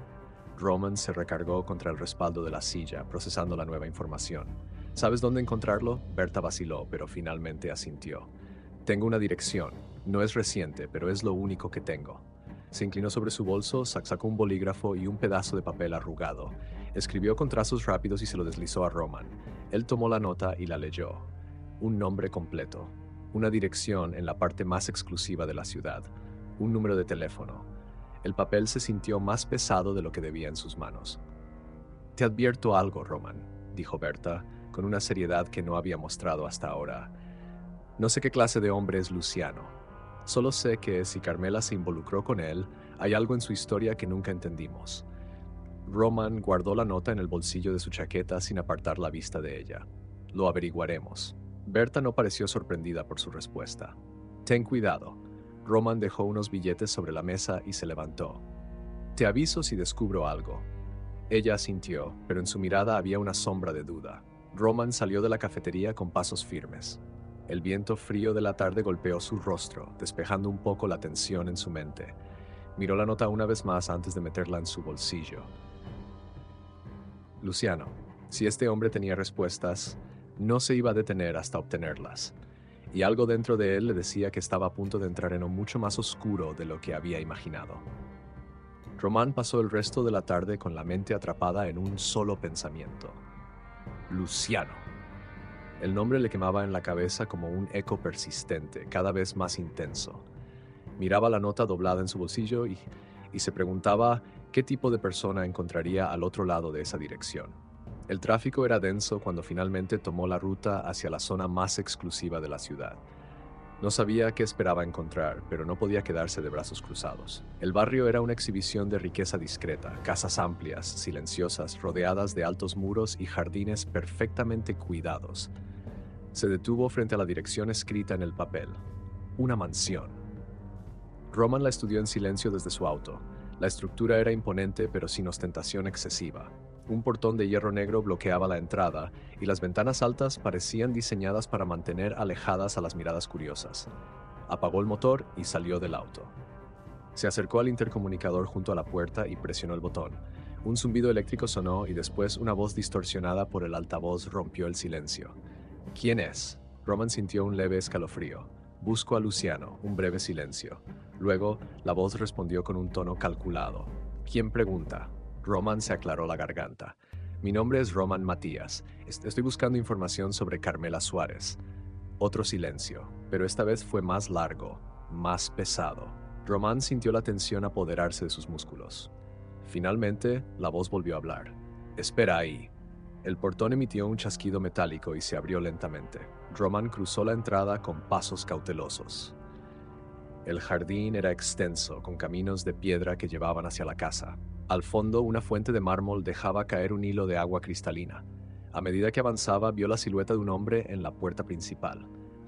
Speaker 1: Roman se recargó contra el respaldo de la silla, procesando la nueva información. ¿Sabes dónde encontrarlo? Berta vaciló, pero finalmente asintió. Tengo una dirección. No es reciente, pero es lo único que tengo. Se inclinó sobre su bolso, sacó un bolígrafo y un pedazo de papel arrugado. Escribió con trazos rápidos y se lo deslizó a Roman. Él tomó la nota y la leyó. Un nombre completo. Una dirección en la parte más exclusiva de la ciudad. Un número de teléfono. El papel se sintió más pesado de lo que debía en sus manos. Te advierto algo, Roman, dijo Berta, con una seriedad que no había mostrado hasta ahora. No sé qué clase de hombre es Luciano. Solo sé que si Carmela se involucró con él, hay algo en su historia que nunca entendimos. Roman guardó la nota en el bolsillo de su chaqueta sin apartar la vista de ella. Lo averiguaremos. Berta no pareció sorprendida por su respuesta. Ten cuidado. Roman dejó unos billetes sobre la mesa y se levantó. Te aviso si descubro algo. Ella asintió, pero en su mirada había una sombra de duda. Roman salió de la cafetería con pasos firmes. El viento frío de la tarde golpeó su rostro, despejando un poco la tensión en su mente. Miró la nota una vez más antes de meterla en su bolsillo. Luciano, si este hombre tenía respuestas, no se iba a detener hasta obtenerlas. Y algo dentro de él le decía que estaba a punto de entrar en un mucho más oscuro de lo que había imaginado. Roman pasó el resto de la tarde con la mente atrapada en un solo pensamiento. Luciano. El nombre le quemaba en la cabeza como un eco persistente, cada vez más intenso. Miraba la nota doblada en su bolsillo y se preguntaba qué tipo de persona encontraría al otro lado de esa dirección. El tráfico era denso cuando finalmente tomó la ruta hacia la zona más exclusiva de la ciudad. No sabía qué esperaba encontrar, pero no podía quedarse de brazos cruzados. El barrio era una exhibición de riqueza discreta, casas amplias, silenciosas, rodeadas de altos muros y jardines perfectamente cuidados. Se detuvo frente a la dirección escrita en el papel. Una mansión. Roman la estudió en silencio desde su auto. La estructura era imponente, pero sin ostentación excesiva. Un portón de hierro negro bloqueaba la entrada, y las ventanas altas parecían diseñadas para mantener alejadas a las miradas curiosas. Apagó el motor y salió del auto. Se acercó al intercomunicador junto a la puerta y presionó el botón. Un zumbido eléctrico sonó y después una voz distorsionada por el altavoz rompió el silencio. ¿Quién es? Roman sintió un leve escalofrío. Busco a Luciano, un breve silencio. Luego, la voz respondió con un tono calculado. ¿Quién pregunta? Roman se aclaró la garganta. Mi nombre es Roman Matías. Estoy buscando información sobre Carmela Suárez. Otro silencio, pero esta vez fue más largo, más pesado. Roman sintió la tensión apoderarse de sus músculos. Finalmente, la voz volvió a hablar. Espera ahí. El portón emitió un chasquido metálico y se abrió lentamente. Roman cruzó la entrada con pasos cautelosos. El jardín era extenso, con caminos de piedra que llevaban hacia la casa. Al fondo, una fuente de mármol dejaba caer un hilo de agua cristalina. A medida que avanzaba, vio la silueta de un hombre en la puerta principal.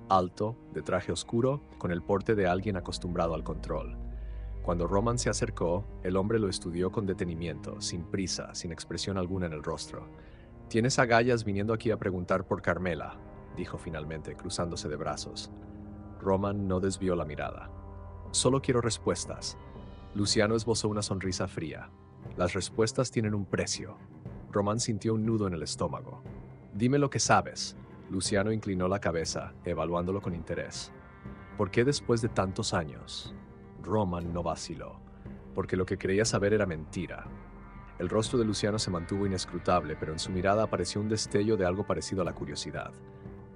Speaker 1: Alto, de traje oscuro, con el porte de alguien acostumbrado al control. Cuando Roman se acercó, el hombre lo estudió con detenimiento, sin prisa, sin expresión alguna en el rostro. «Tienes agallas viniendo aquí a preguntar por Carmela», dijo finalmente, cruzándose de brazos. Roman no desvió la mirada. «Solo quiero respuestas». Luciano esbozó una sonrisa fría. «Las respuestas tienen un precio». Roman sintió un nudo en el estómago. «Dime lo que sabes». Luciano inclinó la cabeza, evaluándolo con interés. «¿Por qué después de tantos años?» Roman no vaciló, porque lo que creía saber era mentira. El rostro de Luciano se mantuvo inescrutable, pero en su mirada apareció un destello de algo parecido a la curiosidad.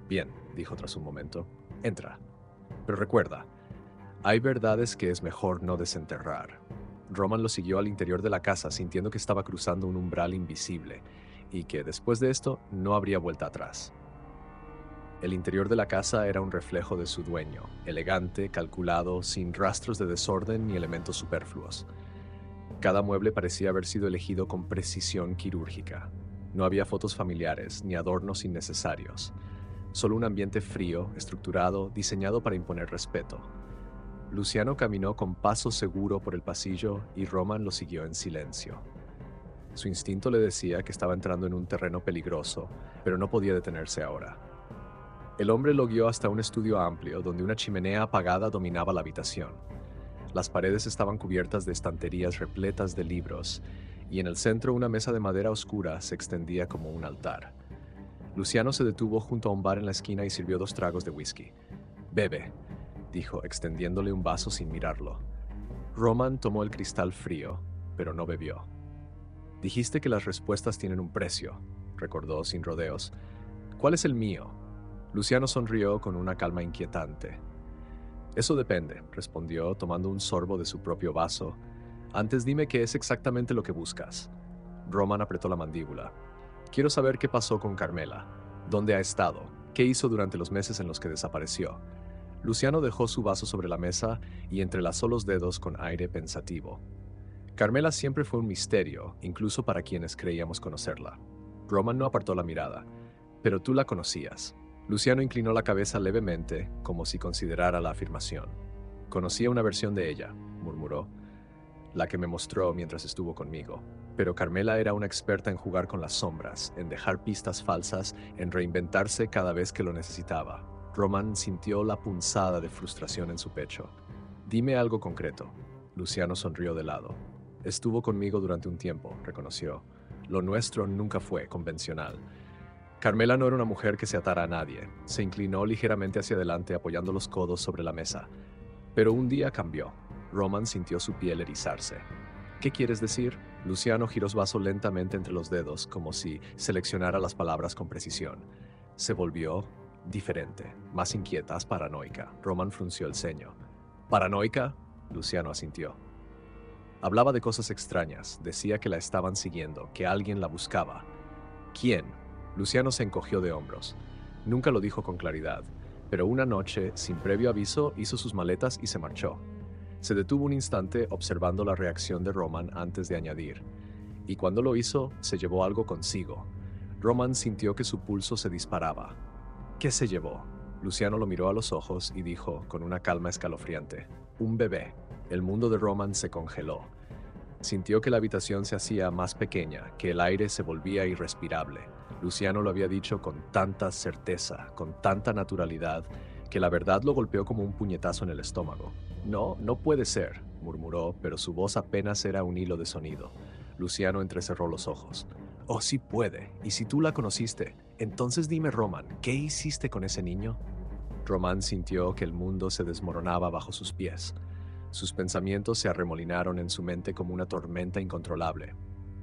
Speaker 1: «Bien», dijo tras un momento, «entra. Pero recuerda, hay verdades que es mejor no desenterrar». Roman lo siguió al interior de la casa, sintiendo que estaba cruzando un umbral invisible y que, después de esto, no habría vuelta atrás. El interior de la casa era un reflejo de su dueño, elegante, calculado, sin rastros de desorden ni elementos superfluos. Cada mueble parecía haber sido elegido con precisión quirúrgica. No había fotos familiares ni adornos innecesarios. Solo un ambiente frío, estructurado, diseñado para imponer respeto. Luciano caminó con paso seguro por el pasillo y Roman lo siguió en silencio. Su instinto le decía que estaba entrando en un terreno peligroso, pero no podía detenerse ahora. El hombre lo guió hasta un estudio amplio donde una chimenea apagada dominaba la habitación. Las paredes estaban cubiertas de estanterías repletas de libros, y en el centro una mesa de madera oscura se extendía como un altar. Luciano se detuvo junto a un bar en la esquina y sirvió 2 tragos de whisky. «Bebe», dijo, extendiéndole un vaso sin mirarlo. Roman tomó el cristal frío, pero no bebió. «Dijiste que las respuestas tienen un precio», recordó sin rodeos. «¿Cuál es el mío?» Luciano sonrió con una calma inquietante. «Eso depende», respondió, tomando un sorbo de su propio vaso. «Antes dime qué es exactamente lo que buscas». Roman apretó la mandíbula. «Quiero saber qué pasó con Carmela. ¿Dónde ha estado? ¿Qué hizo durante los meses en los que desapareció?» Luciano dejó su vaso sobre la mesa y entrelazó los dedos con aire pensativo. «Carmela siempre fue un misterio, incluso para quienes creíamos conocerla». Roman no apartó la mirada. «Pero tú la conocías». Luciano inclinó la cabeza levemente, como si considerara la afirmación. «Conocía una versión de ella», murmuró, «la que me mostró mientras estuvo conmigo. Pero Carmela era una experta en jugar con las sombras, en dejar pistas falsas, en reinventarse cada vez que lo necesitaba». Roman sintió la punzada de frustración en su pecho. «Dime algo concreto». Luciano sonrió de lado. «Estuvo conmigo durante un tiempo», reconoció. «Lo nuestro nunca fue convencional». Carmela no era una mujer que se atara a nadie. Se inclinó ligeramente hacia adelante apoyando los codos sobre la mesa. Pero un día cambió. Roman sintió su piel erizarse. «¿Qué quieres decir?» Luciano giró su vaso lentamente entre los dedos, como si seleccionara las palabras con precisión. Se volvió diferente, más inquieta, paranoica. Roman frunció el ceño. «¿Paranoica?» Luciano asintió. «Hablaba de cosas extrañas. Decía que la estaban siguiendo, que alguien la buscaba». «¿Quién?» Luciano se encogió de hombros. Nunca lo dijo con claridad, pero una noche, sin previo aviso, hizo sus maletas y se marchó. Se detuvo un instante observando la reacción de Roman antes de añadir. Y cuando lo hizo, se llevó algo consigo. Roman sintió que su pulso se disparaba. «¿Qué se llevó?» Luciano lo miró a los ojos y dijo, con una calma escalofriante, «Un bebé». El mundo de Roman se congeló. Sintió que la habitación se hacía más pequeña, que el aire se volvía irrespirable. Luciano lo había dicho con tanta certeza, con tanta naturalidad, que la verdad lo golpeó como un puñetazo en el estómago. «No, no puede ser», murmuró, pero su voz apenas era un hilo de sonido. Luciano entrecerró los ojos. «Oh, sí puede. Y si tú la conociste, entonces dime, Roman, ¿qué hiciste con ese niño?» Roman sintió que el mundo se desmoronaba bajo sus pies. Sus pensamientos se arremolinaron en su mente como una tormenta incontrolable.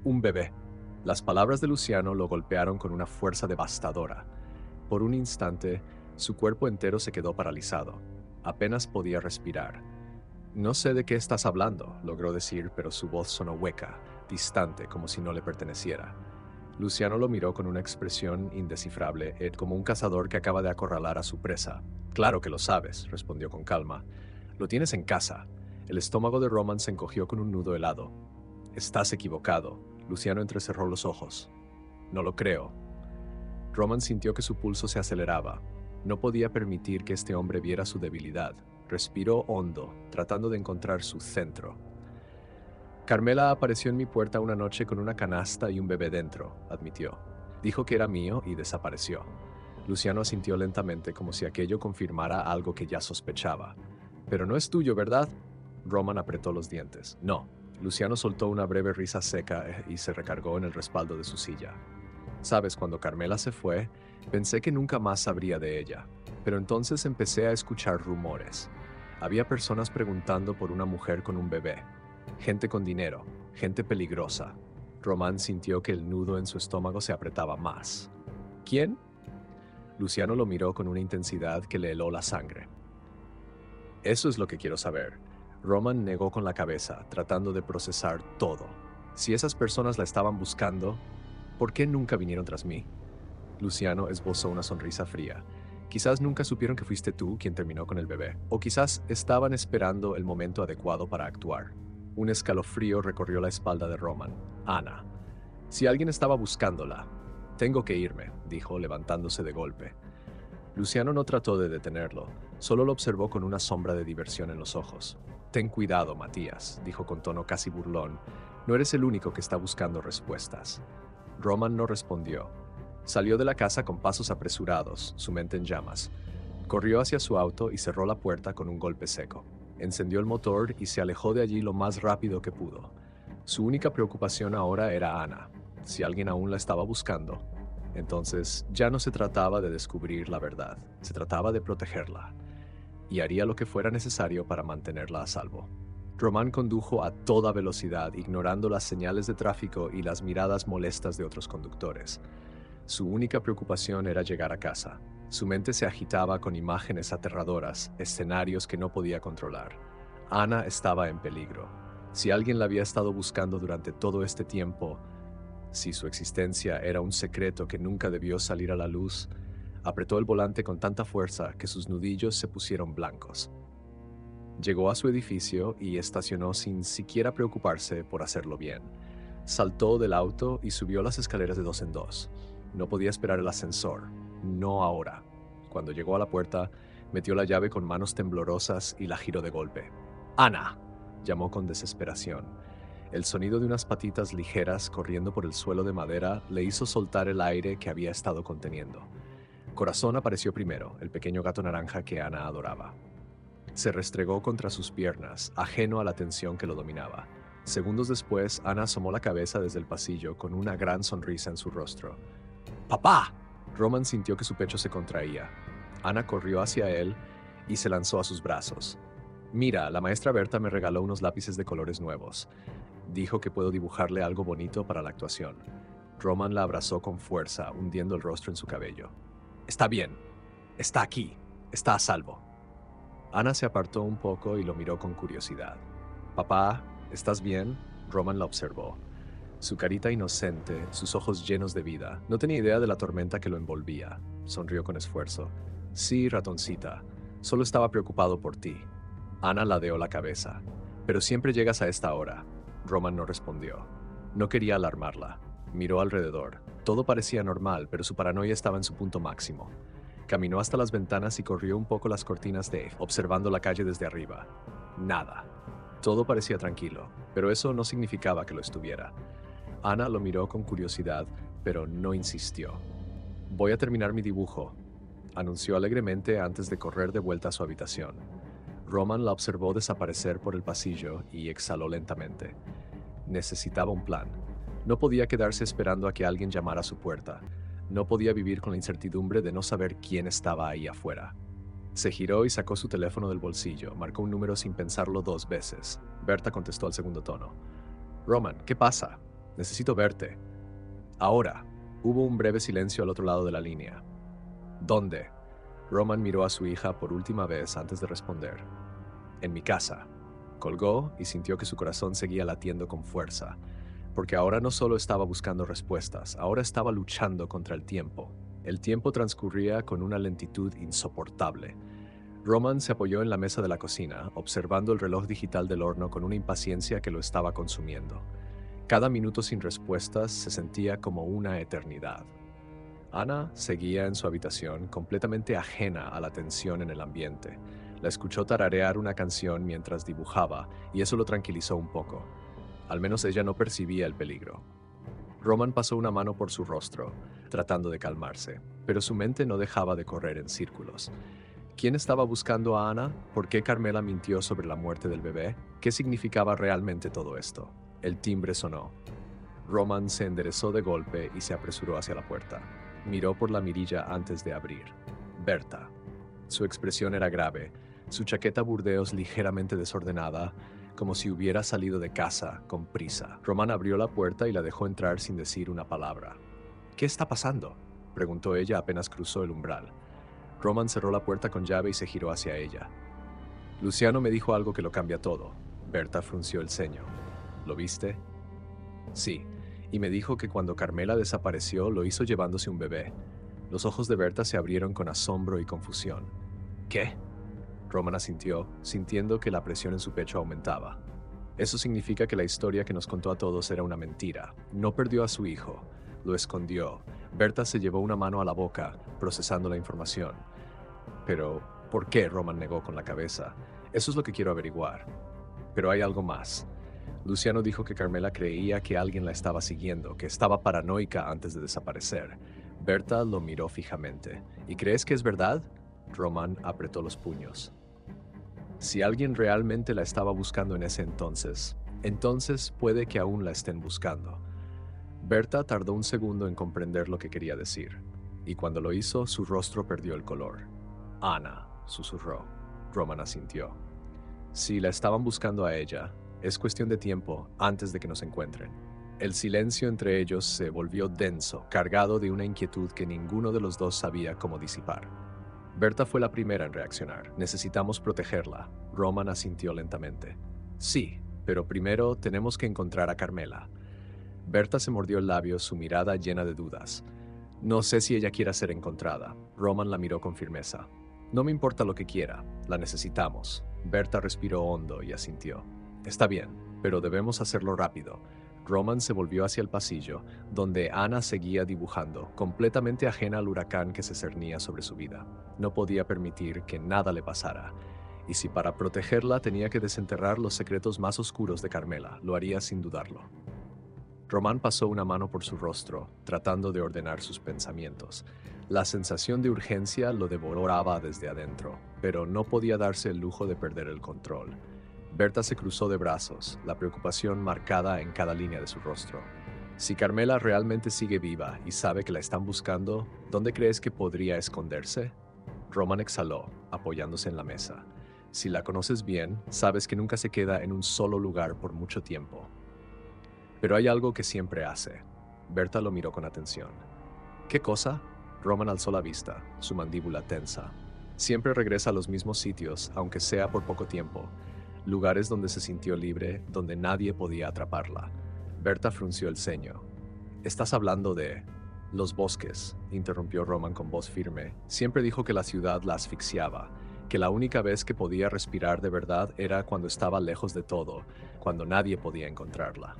Speaker 1: «Un bebé». Las palabras de Luciano lo golpearon con una fuerza devastadora. Por un instante, su cuerpo entero se quedó paralizado. Apenas podía respirar. «No sé de qué estás hablando», logró decir, pero su voz sonó hueca, distante, como si no le perteneciera. Luciano lo miró con una expresión indescifrable, como un cazador que acaba de acorralar a su presa. «Claro que lo sabes», respondió con calma. «Lo tienes en casa». El estómago de Roman se encogió con un nudo helado. «Estás equivocado». Luciano entrecerró los ojos. «No lo creo». Roman sintió que su pulso se aceleraba. No podía permitir que este hombre viera su debilidad. Respiró hondo, tratando de encontrar su centro. Carmela apareció en mi puerta una noche con una canasta y un bebé dentro, admitió. Dijo que era mío y desapareció. Luciano asintió lentamente como si aquello confirmara algo que ya sospechaba. Pero no es tuyo, ¿verdad? Roman apretó los dientes. No. Luciano soltó una breve risa seca y se recargó en el respaldo de su silla. Sabes, cuando Carmela se fue, pensé que nunca más sabría de ella. Pero entonces empecé a escuchar rumores. Había personas preguntando por una mujer con un bebé. Gente con dinero, gente peligrosa. Román sintió que el nudo en su estómago se apretaba más. ¿Quién? Luciano lo miró con una intensidad que le heló la sangre. Eso es lo que quiero saber. Roman negó con la cabeza, tratando de procesar todo. Si esas personas la estaban buscando, ¿por qué nunca vinieron tras mí? Luciano esbozó una sonrisa fría. Quizás nunca supieron que fuiste tú quien terminó con el bebé, o quizás estaban esperando el momento adecuado para actuar. Un escalofrío recorrió la espalda de Roman. Ana. Si alguien estaba buscándola. Tengo que irme, dijo, levantándose de golpe. Luciano no trató de detenerlo, solo lo observó con una sombra de diversión en los ojos. Ten cuidado, Matías, dijo con tono casi burlón. No eres el único que está buscando respuestas. Roman no respondió. Salió de la casa con pasos apresurados, su mente en llamas. Corrió hacia su auto y cerró la puerta con un golpe seco. Encendió el motor y se alejó de allí lo más rápido que pudo. Su única preocupación ahora era Ana. Si alguien aún la estaba buscando, entonces ya no se trataba de descubrir la verdad, se trataba de protegerla. Y haría lo que fuera necesario para mantenerla a salvo. Román condujo a toda velocidad, ignorando las señales de tráfico y las miradas molestas de otros conductores. Su única preocupación era llegar a casa. Su mente se agitaba con imágenes aterradoras, escenarios que no podía controlar. Ana estaba en peligro. Si alguien la había estado buscando durante todo este tiempo, si su existencia era un secreto que nunca debió salir a la luz, apretó el volante con tanta fuerza que sus nudillos se pusieron blancos. Llegó a su edificio y estacionó sin siquiera preocuparse por hacerlo bien. Saltó del auto y subió las escaleras de 2 en 2. No podía esperar el ascensor. No ahora. Cuando llegó a la puerta, metió la llave con manos temblorosas y la giró de golpe. ¡Ana!, llamó con desesperación. El sonido de unas patitas ligeras corriendo por el suelo de madera le hizo soltar el aire que había estado conteniendo. Corazón apareció primero, el pequeño gato naranja que Ana adoraba. Se restregó contra sus piernas, ajeno a la tensión que lo dominaba. Segundos después, Ana asomó la cabeza desde el pasillo con una gran sonrisa en su rostro. ¡Papá! Roman sintió que su pecho se contraía. Ana corrió hacia él y se lanzó a sus brazos. Mira, la maestra Berta me regaló unos lápices de colores nuevos. Dijo que puedo dibujarle algo bonito para la actuación. Roman la abrazó con fuerza, hundiendo el rostro en su cabello. Está bien. Está aquí. Está a salvo. Ana se apartó un poco y lo miró con curiosidad. Papá, ¿estás bien? Roman la observó. Su carita inocente, sus ojos llenos de vida. No tenía idea de la tormenta que lo envolvía. Sonrió con esfuerzo. Sí, ratoncita. Solo estaba preocupado por ti. Ana ladeó la cabeza. Pero siempre llegas a esta hora. Roman no respondió. No quería alarmarla. Miró alrededor. Todo parecía normal, pero su paranoia estaba en su punto máximo. Caminó hasta las ventanas y corrió un poco las cortinas observando la calle desde arriba. Nada. Todo parecía tranquilo, pero eso no significaba que lo estuviera. Ana lo miró con curiosidad, pero no insistió. Voy a terminar mi dibujo, anunció alegremente antes de correr de vuelta a su habitación. Roman la observó desaparecer por el pasillo y exhaló lentamente. Necesitaba un plan. No podía quedarse esperando a que alguien llamara a su puerta. No podía vivir con la incertidumbre de no saber quién estaba ahí afuera. Se giró y sacó su teléfono del bolsillo. Marcó un número sin pensarlo 2 veces. Berta contestó al segundo tono. Roman, ¿qué pasa? Necesito verte. Ahora. Hubo un breve silencio al otro lado de la línea. ¿Dónde? Roman miró a su hija por última vez antes de responder. En mi casa. Colgó y sintió que su corazón seguía latiendo con fuerza, porque ahora no solo estaba buscando respuestas, ahora estaba luchando contra el tiempo. El tiempo transcurría con una lentitud insoportable. Roman se apoyó en la mesa de la cocina, observando el reloj digital del horno con una impaciencia que lo estaba consumiendo. Cada minuto sin respuestas se sentía como una eternidad. Ana seguía en su habitación, completamente ajena a la tensión en el ambiente. La escuchó tararear una canción mientras dibujaba, y eso lo tranquilizó un poco. Al menos ella no percibía el peligro. Roman pasó una mano por su rostro, tratando de calmarse, pero su mente no dejaba de correr en círculos. ¿Quién estaba buscando a Ana? ¿Por qué Carmela mintió sobre la muerte del bebé? ¿Qué significaba realmente todo esto? El timbre sonó. Roman se enderezó de golpe y se apresuró hacia la puerta. Miró por la mirilla antes de abrir. Berta. Su expresión era grave, su chaqueta burdeos ligeramente desordenada, como si hubiera salido de casa con prisa. Roman abrió la puerta y la dejó entrar sin decir una palabra. ¿Qué está pasando?, preguntó ella apenas cruzó el umbral. Roman cerró la puerta con llave y se giró hacia ella. Luciano me dijo algo que lo cambia todo. Berta frunció el ceño. ¿Lo viste? Sí, y me dijo que cuando Carmela desapareció lo hizo llevándose un bebé. Los ojos de Berta se abrieron con asombro y confusión. ¿Qué? Roman asintió, sintiendo que la presión en su pecho aumentaba. Eso significa que la historia que nos contó a todos era una mentira. No perdió a su hijo, lo escondió. Berta se llevó una mano a la boca, procesando la información. Pero, ¿por qué? Roman negó con la cabeza. Eso es lo que quiero averiguar. Pero hay algo más. Luciano dijo que Carmela creía que alguien la estaba siguiendo, que estaba paranoica antes de desaparecer. Berta lo miró fijamente. ¿Y crees que es verdad? Roman apretó los puños. Si alguien realmente la estaba buscando en ese entonces puede que aún la estén buscando. Berta tardó un segundo en comprender lo que quería decir, y cuando lo hizo, su rostro perdió el color. Ana, susurró. Roman asintió. Si la estaban buscando a ella, es cuestión de tiempo antes de que nos encuentren. El silencio entre ellos se volvió denso, cargado de una inquietud que ninguno de los dos sabía cómo disipar. Berta fue la primera en reaccionar. Necesitamos protegerla. Roman asintió lentamente. Sí, pero primero tenemos que encontrar a Carmela. Berta se mordió el labio, su mirada llena de dudas. No sé si ella quiera ser encontrada. Roman la miró con firmeza. No me importa lo que quiera, la necesitamos. Berta respiró hondo y asintió. Está bien, pero debemos hacerlo rápido. Roman se volvió hacia el pasillo, donde Ana seguía dibujando, completamente ajena al huracán que se cernía sobre su vida. No podía permitir que nada le pasara. Y si para protegerla tenía que desenterrar los secretos más oscuros de Carmela, lo haría sin dudarlo. Roman pasó una mano por su rostro, tratando de ordenar sus pensamientos. La sensación de urgencia lo devoraba desde adentro, pero no podía darse el lujo de perder el control. Berta se cruzó de brazos, la preocupación marcada en cada línea de su rostro. Si Carmela realmente sigue viva y sabe que la están buscando, ¿dónde crees que podría esconderse? Roman exhaló, apoyándose en la mesa. Si la conoces bien, sabes que nunca se queda en un solo lugar por mucho tiempo. Pero hay algo que siempre hace. Berta lo miró con atención. ¿Qué cosa? Roman alzó la vista, su mandíbula tensa. Siempre regresa a los mismos sitios, aunque sea por poco tiempo. Lugares donde se sintió libre, donde nadie podía atraparla. Berta frunció el ceño. ¿Estás hablando de...? Los bosques, interrumpió Roman con voz firme. Siempre dijo que la ciudad la asfixiaba, que la única vez que podía respirar de verdad era cuando estaba lejos de todo, cuando nadie podía encontrarla.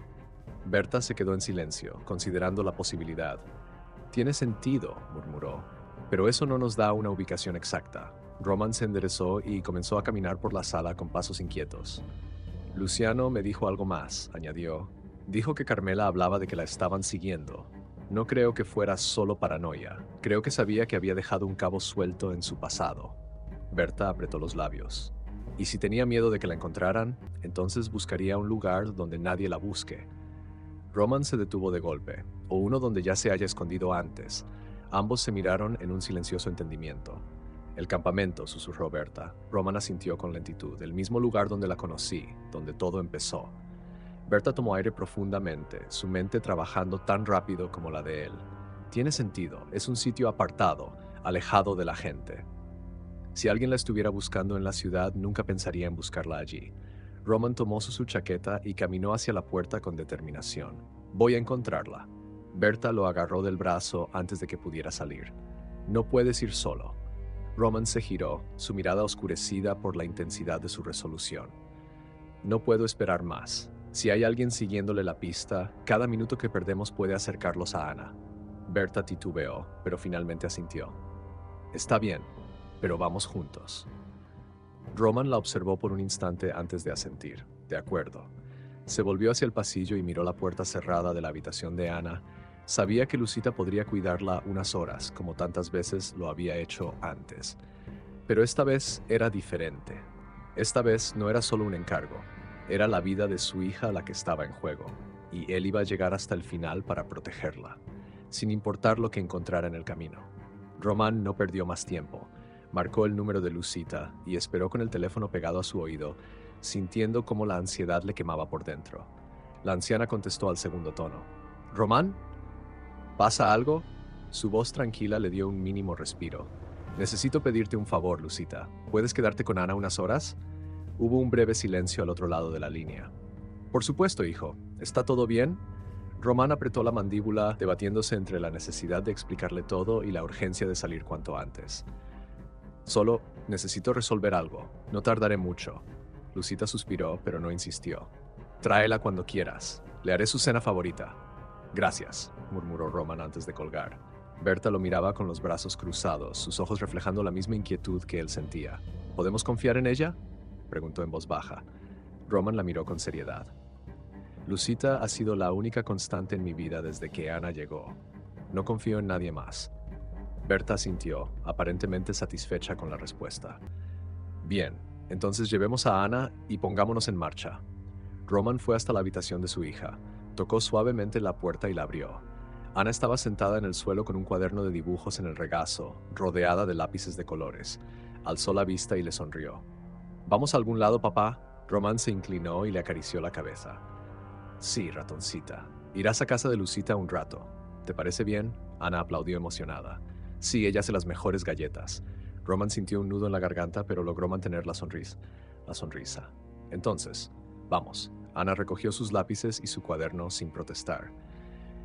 Speaker 1: Berta se quedó en silencio, considerando la posibilidad. Tiene sentido, murmuró, pero eso no nos da una ubicación exacta. Roman se enderezó y comenzó a caminar por la sala con pasos inquietos. Luciano me dijo algo más, añadió. Dijo que Carmela hablaba de que la estaban siguiendo. No creo que fuera solo paranoia. Creo que sabía que había dejado un cabo suelto en su pasado. Berta apretó los labios. Y si tenía miedo de que la encontraran, entonces buscaría un lugar donde nadie la busque. Roman se detuvo de golpe, o uno donde ya se haya escondido antes. Ambos se miraron en un silencioso entendimiento. El campamento, susurró Berta. Roman asintió con lentitud. El mismo lugar donde la conocí, donde todo empezó. Berta tomó aire profundamente, su mente trabajando tan rápido como la de él. Tiene sentido, es un sitio apartado, alejado de la gente. Si alguien la estuviera buscando en la ciudad, nunca pensaría en buscarla allí. Roman tomó su chaqueta y caminó hacia la puerta con determinación. Voy a encontrarla. Berta lo agarró del brazo antes de que pudiera salir. No puedes ir solo. Roman se giró, su mirada oscurecida por la intensidad de su resolución. No puedo esperar más. Si hay alguien siguiéndole la pista, cada minuto que perdemos puede acercarlos a Ana. Berta titubeó, pero finalmente asintió. Está bien, pero vamos juntos. Roman la observó por un instante antes de asentir. De acuerdo. Se volvió hacia el pasillo y miró la puerta cerrada de la habitación de Ana. Sabía que Lucita podría cuidarla unas horas, como tantas veces lo había hecho antes. Pero esta vez era diferente. Esta vez no era solo un encargo, era la vida de su hija la que estaba en juego, y él iba a llegar hasta el final para protegerla, sin importar lo que encontrara en el camino. Roman no perdió más tiempo. Marcó el número de Lucita y esperó con el teléfono pegado a su oído, sintiendo cómo la ansiedad le quemaba por dentro. La anciana contestó al segundo tono. «¿Román? ¿Pasa algo?» Su voz tranquila le dio un mínimo respiro. «Necesito pedirte un favor, Lucita. ¿Puedes quedarte con Ana unas horas?» Hubo un breve silencio al otro lado de la línea. «Por supuesto, hijo. ¿Está todo bien?» Román apretó la mandíbula, debatiéndose entre la necesidad de explicarle todo y la urgencia de salir cuanto antes. «Solo necesito resolver algo. No tardaré mucho». Lucita suspiró, pero no insistió. «Tráela cuando quieras. Le haré su cena favorita». «Gracias», murmuró Roman antes de colgar. Berta lo miraba con los brazos cruzados, sus ojos reflejando la misma inquietud que él sentía. «¿Podemos confiar en ella?», preguntó en voz baja. Roman la miró con seriedad. «Lucita ha sido la única constante en mi vida desde que Ana llegó. No confío en nadie más». Berta asintió, aparentemente satisfecha con la respuesta. «Bien, entonces llevemos a Ana y pongámonos en marcha». Roman fue hasta la habitación de su hija. Tocó suavemente la puerta y la abrió. Ana estaba sentada en el suelo con un cuaderno de dibujos en el regazo, rodeada de lápices de colores. Alzó la vista y le sonrió. «¿Vamos a algún lado, papá?» Roman se inclinó y le acarició la cabeza. «Sí, ratoncita. Irás a casa de Lucita un rato. ¿Te parece bien?» Ana aplaudió emocionada. «Sí, ella hace las mejores galletas». Roman sintió un nudo en la garganta, pero logró mantener la sonrisa. «Entonces, vamos». Ana recogió sus lápices y su cuaderno sin protestar.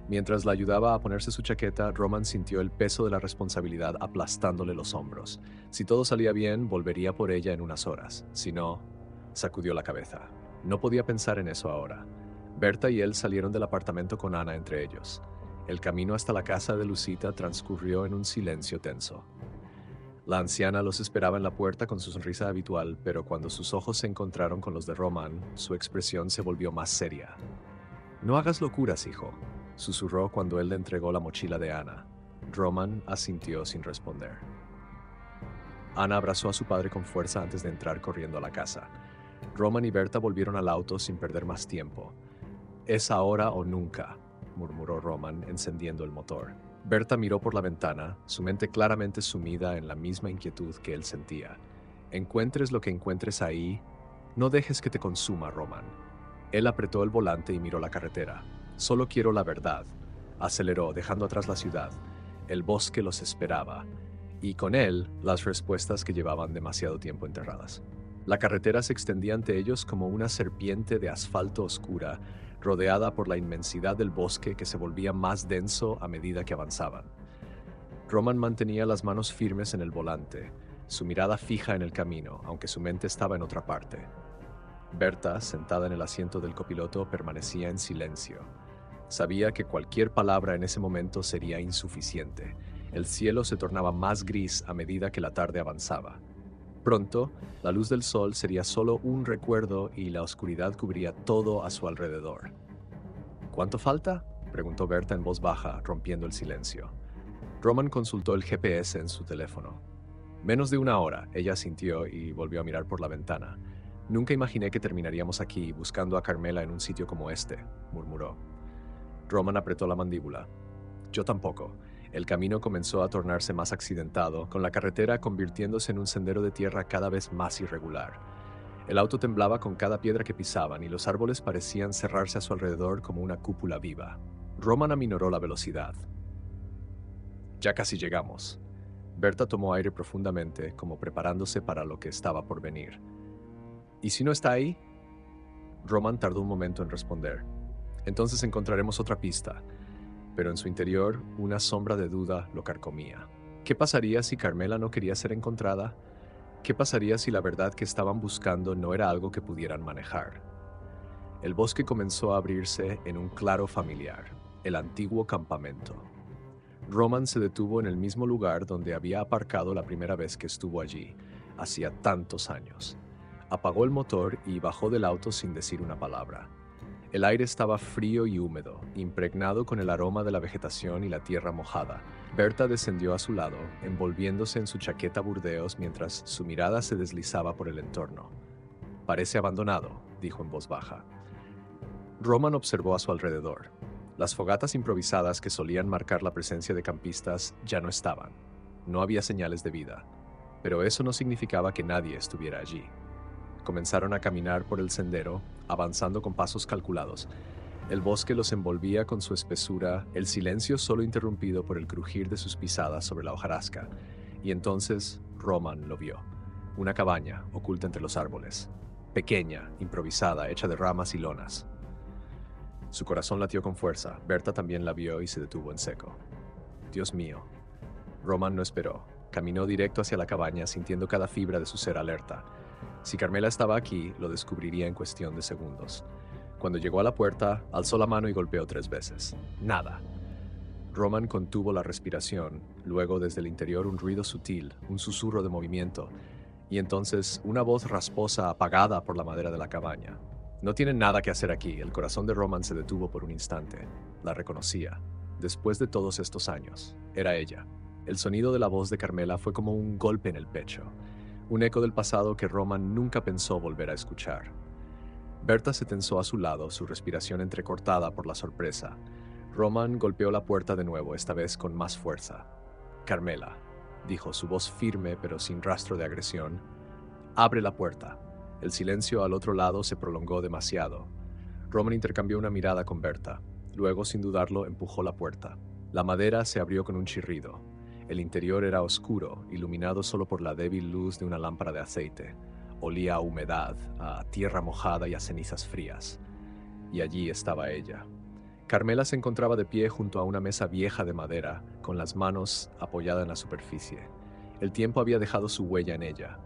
Speaker 1: Mientras la ayudaba a ponerse su chaqueta, Roman sintió el peso de la responsabilidad aplastándole los hombros. Si todo salía bien, volvería por ella en unas horas. Si no, sacudió la cabeza. No podía pensar en eso ahora. Berta y él salieron del apartamento con Ana entre ellos. El camino hasta la casa de Lucita transcurrió en un silencio tenso. La anciana los esperaba en la puerta con su sonrisa habitual, pero cuando sus ojos se encontraron con los de Roman, su expresión se volvió más seria. «No hagas locuras, hijo», susurró cuando él le entregó la mochila de Ana. Roman asintió sin responder. Ana abrazó a su padre con fuerza antes de entrar corriendo a la casa. Roman y Berta volvieron al auto sin perder más tiempo. «Es ahora o nunca», murmuró Roman, encendiendo el motor. Berta miró por la ventana, su mente claramente sumida en la misma inquietud que él sentía. «Encuentres lo que encuentres ahí, no dejes que te consuma, Roman». Él apretó el volante y miró la carretera. «Solo quiero la verdad». Aceleró, dejando atrás la ciudad. El bosque los esperaba, y con él las respuestas que llevaban demasiado tiempo enterradas. La carretera se extendía ante ellos como una serpiente de asfalto oscura, rodeada por la inmensidad del bosque que se volvía más denso a medida que avanzaban. Roman mantenía las manos firmes en el volante, su mirada fija en el camino, aunque su mente estaba en otra parte. Berta, sentada en el asiento del copiloto, permanecía en silencio. Sabía que cualquier palabra en ese momento sería insuficiente. El cielo se tornaba más gris a medida que la tarde avanzaba. Pronto, la luz del sol sería solo un recuerdo y la oscuridad cubría todo a su alrededor. «¿Cuánto falta?», preguntó Berta en voz baja, rompiendo el silencio. Roman consultó el GPS en su teléfono. «Menos de una hora», ella asintió y volvió a mirar por la ventana. «Nunca imaginé que terminaríamos aquí, buscando a Carmela en un sitio como este», murmuró. Roman apretó la mandíbula. «Yo tampoco». El camino comenzó a tornarse más accidentado, con la carretera convirtiéndose en un sendero de tierra cada vez más irregular. El auto temblaba con cada piedra que pisaban y los árboles parecían cerrarse a su alrededor como una cúpula viva. Roman aminoró la velocidad. «Ya casi llegamos». Berta tomó aire profundamente, como preparándose para lo que estaba por venir. «¿Y si no está ahí?». Roman tardó un momento en responder. «Entonces encontraremos otra pista». Pero en su interior, una sombra de duda lo carcomía. ¿Qué pasaría si Carmela no quería ser encontrada? ¿Qué pasaría si la verdad que estaban buscando no era algo que pudieran manejar? El bosque comenzó a abrirse en un claro familiar, el antiguo campamento. Roman se detuvo en el mismo lugar donde había aparcado la primera vez que estuvo allí. Hacía tantos años. Apagó el motor y bajó del auto sin decir una palabra. El aire estaba frío y húmedo, impregnado con el aroma de la vegetación y la tierra mojada. Berta descendió a su lado, envolviéndose en su chaqueta burdeos mientras su mirada se deslizaba por el entorno. «Parece abandonado», dijo en voz baja. Roman observó a su alrededor. Las fogatas improvisadas que solían marcar la presencia de campistas ya no estaban. No había señales de vida, pero eso no significaba que nadie estuviera allí. Comenzaron a caminar por el sendero, avanzando con pasos calculados. El bosque los envolvía con su espesura, el silencio solo interrumpido por el crujir de sus pisadas sobre la hojarasca. Y entonces Roman lo vio. Una cabaña oculta entre los árboles. Pequeña, improvisada, hecha de ramas y lonas. Su corazón latió con fuerza. Berta también la vio y se detuvo en seco. Dios mío. Roman no esperó. Caminó directo hacia la cabaña, sintiendo cada fibra de su ser alerta. Si Carmela estaba aquí, lo descubriría en cuestión de segundos. Cuando llegó a la puerta, alzó la mano y golpeó 3 veces. Nada. Roman contuvo la respiración, luego desde el interior un ruido sutil, un susurro de movimiento, y entonces una voz rasposa apagada por la madera de la cabaña. No tienen nada que hacer aquí. El corazón de Roman se detuvo por un instante. La reconocía. Después de todos estos años, era ella. El sonido de la voz de Carmela fue como un golpe en el pecho. Un eco del pasado que Roman nunca pensó volver a escuchar. Berta se tensó a su lado, su respiración entrecortada por la sorpresa. Roman golpeó la puerta de nuevo, esta vez con más fuerza. «Carmela», dijo, su voz firme pero sin rastro de agresión. «Abre la puerta». El silencio al otro lado se prolongó demasiado. Roman intercambió una mirada con Berta. Luego, sin dudarlo, empujó la puerta. La madera se abrió con un chirrido. El interior era oscuro, iluminado solo por la débil luz de una lámpara de aceite. Olía a humedad, a tierra mojada y a cenizas frías. Y allí estaba ella. Carmela se encontraba de pie junto a una mesa vieja de madera, con las manos apoyadas en la superficie. El tiempo había dejado su huella en ella.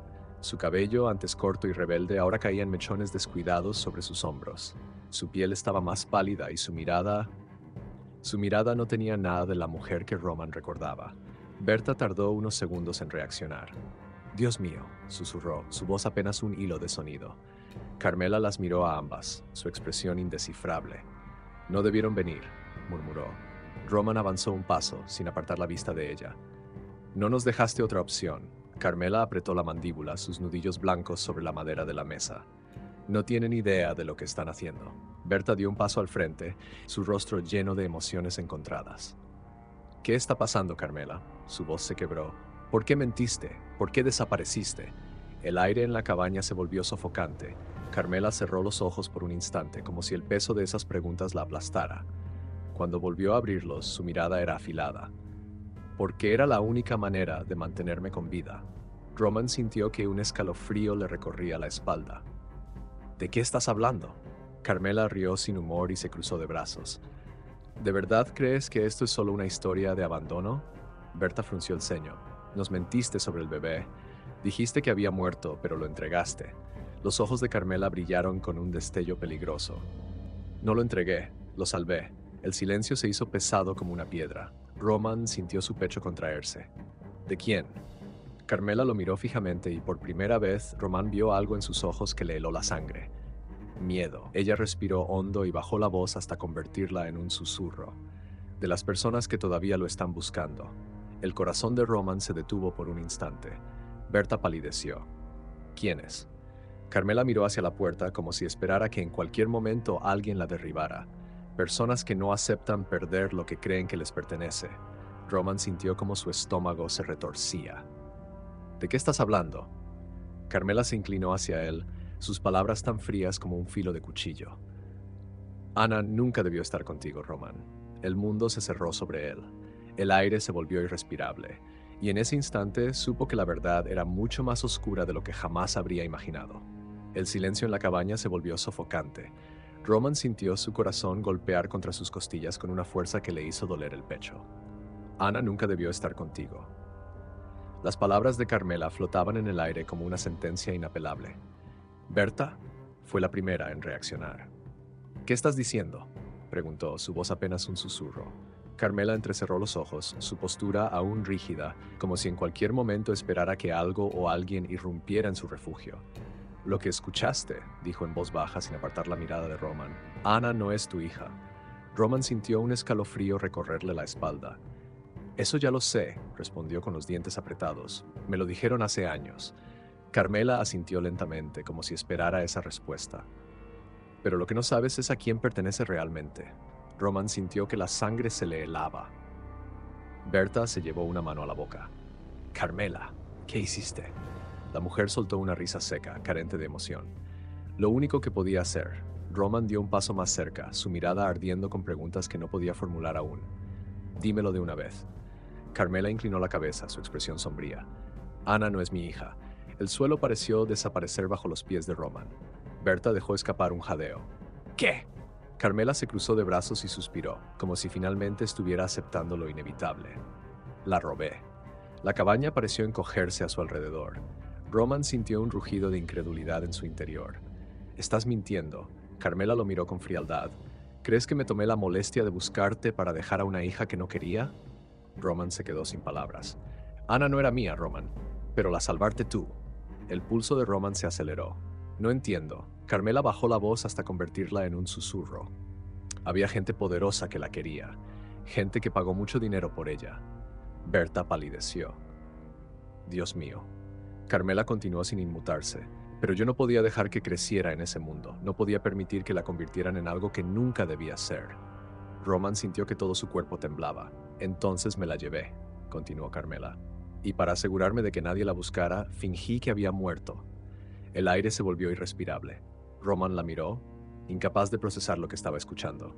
Speaker 1: Su cabello, antes corto y rebelde, ahora caía en mechones descuidados sobre sus hombros. Su piel estaba más pálida y su mirada no tenía nada de la mujer que Roman recordaba. Berta tardó unos segundos en reaccionar. «Dios mío», susurró, su voz apenas un hilo de sonido. Carmela las miró a ambas, su expresión indescifrable. «No debieron venir», murmuró. Roman avanzó un paso, sin apartar la vista de ella. «No nos dejaste otra opción». Carmela apretó la mandíbula, sus nudillos blancos sobre la madera de la mesa. «No tienen idea de lo que están haciendo». Berta dio un paso al frente, su rostro lleno de emociones encontradas. «¿Qué está pasando, Carmela?» Su voz se quebró. «¿Por qué mentiste? ¿Por qué desapareciste?» El aire en la cabaña se volvió sofocante. Carmela cerró los ojos por un instante, como si el peso de esas preguntas la aplastara. Cuando volvió a abrirlos, su mirada era afilada. «Porque era la única manera de mantenerme con vida». Roman sintió que un escalofrío le recorría la espalda. «¿De qué estás hablando?» Carmela rió sin humor y se cruzó de brazos. «¿De verdad crees que esto es solo una historia de abandono?» Berta frunció el ceño. «Nos mentiste sobre el bebé. Dijiste que había muerto, pero lo entregaste». Los ojos de Carmela brillaron con un destello peligroso. «No lo entregué, lo salvé». El silencio se hizo pesado como una piedra. Roman sintió su pecho contraerse. «¿De quién?» Carmela lo miró fijamente y por primera vez Roman vio algo en sus ojos que le heló la sangre. Miedo. Ella respiró hondo y bajó la voz hasta convertirla en un susurro. «De las personas que todavía lo están buscando». El corazón de Roman se detuvo por un instante. Berta palideció. «¿Quiénes?» Carmela miró hacia la puerta como si esperara que en cualquier momento alguien la derribara. «Personas que no aceptan perder lo que creen que les pertenece». Roman sintió como su estómago se retorcía. «¿De qué estás hablando?» Carmela se inclinó hacia él, sus palabras tan frías como un filo de cuchillo. «Ana nunca debió estar contigo, Roman». El mundo se cerró sobre él. El aire se volvió irrespirable, y en ese instante supo que la verdad era mucho más oscura de lo que jamás habría imaginado. El silencio en la cabaña se volvió sofocante. Roman sintió su corazón golpear contra sus costillas con una fuerza que le hizo doler el pecho. «Ana nunca debió estar contigo». Las palabras de Carmela flotaban en el aire como una sentencia inapelable. Berta fue la primera en reaccionar. «¿Qué estás diciendo?», preguntó, su voz apenas un susurro. Carmela entrecerró los ojos, su postura aún rígida, como si en cualquier momento esperara que algo o alguien irrumpiera en su refugio. Lo que escuchaste, dijo en voz baja sin apartar la mirada de Roman. Ana no es tu hija. Roman sintió un escalofrío recorrerle la espalda. Eso ya lo sé, respondió con los dientes apretados. Me lo dijeron hace años. Carmela asintió lentamente, como si esperara esa respuesta. Pero lo que no sabes es a quién pertenece realmente. Roman sintió que la sangre se le helaba. Berta se llevó una mano a la boca. Carmela, ¿qué hiciste? La mujer soltó una risa seca, carente de emoción. Lo único que podía hacer. Roman dio un paso más cerca, su mirada ardiendo con preguntas que no podía formular aún. Dímelo de una vez. Carmela inclinó la cabeza, su expresión sombría. Ana no es mi hija. El suelo pareció desaparecer bajo los pies de Roman. Berta dejó escapar un jadeo. ¿Qué? Carmela se cruzó de brazos y suspiró, como si finalmente estuviera aceptando lo inevitable. La robé. La cabaña pareció encogerse a su alrededor. Roman sintió un rugido de incredulidad en su interior. Estás mintiendo. Carmela lo miró con frialdad. ¿Crees que me tomé la molestia de buscarte para dejar a una hija que no quería? Roman se quedó sin palabras. Ana no era mía, Roman, pero la salvarte tú. El pulso de Roman se aceleró. No entiendo. Carmela bajó la voz hasta convertirla en un susurro. Había gente poderosa que la quería, gente que pagó mucho dinero por ella. Berta palideció. Dios mío. Carmela continuó sin inmutarse, pero yo no podía dejar que creciera en ese mundo, no podía permitir que la convirtieran en algo que nunca debía ser. Roman sintió que todo su cuerpo temblaba. Entonces me la llevé, continuó Carmela, y para asegurarme de que nadie la buscara, fingí que había muerto. El aire se volvió irrespirable. Roman la miró, incapaz de procesar lo que estaba escuchando.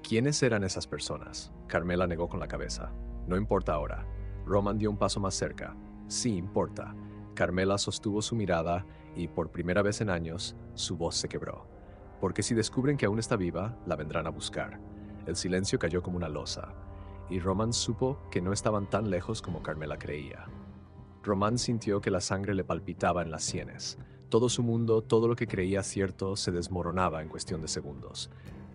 Speaker 1: ¿Quiénes eran esas personas? Carmela negó con la cabeza. No importa ahora. Roman dio un paso más cerca. Sí importa. Carmela sostuvo su mirada y, por primera vez en años, su voz se quebró. Porque si descubren que aún está viva, la vendrán a buscar. El silencio cayó como una losa, y Roman supo que no estaban tan lejos como Carmela creía. Roman sintió que la sangre le palpitaba en las sienes. Todo su mundo, todo lo que creía cierto, se desmoronaba en cuestión de segundos.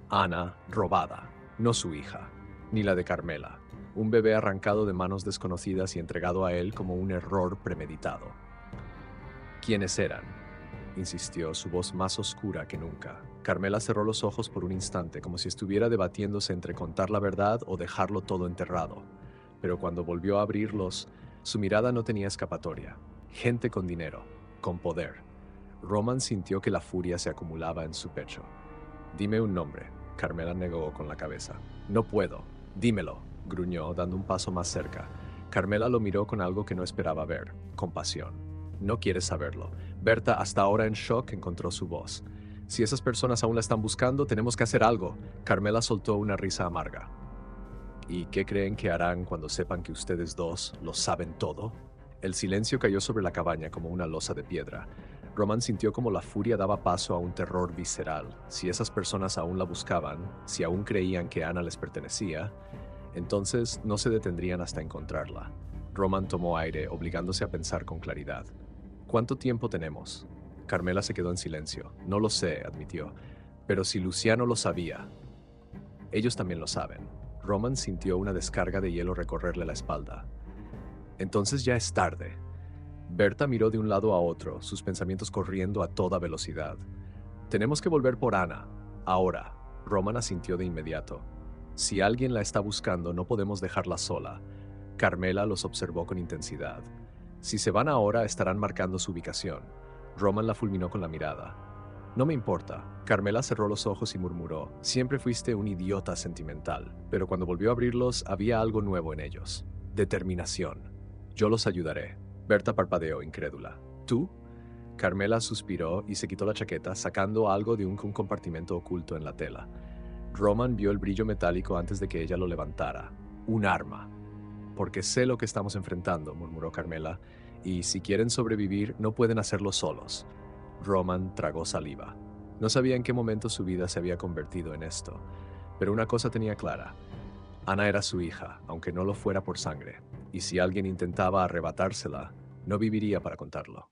Speaker 1: Ana, robada, no su hija, ni la de Carmela. Un bebé arrancado de manos desconocidas y entregado a él como un error premeditado. ¿Quiénes eran? Insistió, su voz más oscura que nunca. Carmela cerró los ojos por un instante, como si estuviera debatiéndose entre contar la verdad o dejarlo todo enterrado. Pero cuando volvió a abrirlos, su mirada no tenía escapatoria. Gente con dinero, con poder. Roman sintió que la furia se acumulaba en su pecho. Dime un nombre. Carmela negó con la cabeza. No puedo. Dímelo, gruñó, dando un paso más cerca. Carmela lo miró con algo que no esperaba ver, compasión. No quieres saberlo. Berta, hasta ahora en shock, encontró su voz. Si esas personas aún la están buscando, tenemos que hacer algo. Carmela soltó una risa amarga. ¿Y qué creen que harán cuando sepan que ustedes dos lo saben todo? El silencio cayó sobre la cabaña como una losa de piedra. Roman sintió como la furia daba paso a un terror visceral. Si esas personas aún la buscaban, si aún creían que Ana les pertenecía, entonces no se detendrían hasta encontrarla. Roman tomó aire, obligándose a pensar con claridad. ¿Cuánto tiempo tenemos? Carmela se quedó en silencio. No lo sé, admitió. Pero si Luciano lo sabía, ellos también lo saben. Roman sintió una descarga de hielo recorrerle la espalda. Entonces ya es tarde. Berta miró de un lado a otro, sus pensamientos corriendo a toda velocidad. Tenemos que volver por Ana. Ahora. Roman asintió de inmediato. Si alguien la está buscando, no podemos dejarla sola. Carmela los observó con intensidad. Si se van ahora, estarán marcando su ubicación. Roman la fulminó con la mirada. No me importa. Carmela cerró los ojos y murmuró. Siempre fuiste un idiota sentimental. Pero cuando volvió a abrirlos, había algo nuevo en ellos. Determinación. Yo los ayudaré. Berta parpadeó, incrédula. ¿Tú? Carmela suspiró y se quitó la chaqueta, sacando algo de un compartimento oculto en la tela. Roman vio el brillo metálico antes de que ella lo levantara. Un arma. Porque sé lo que estamos enfrentando, murmuró Carmela, y si quieren sobrevivir, no pueden hacerlo solos. Roman tragó saliva. No sabía en qué momento su vida se había convertido en esto, pero una cosa tenía clara. Ana era su hija, aunque no lo fuera por sangre, y si alguien intentaba arrebatársela, no viviría para contarlo.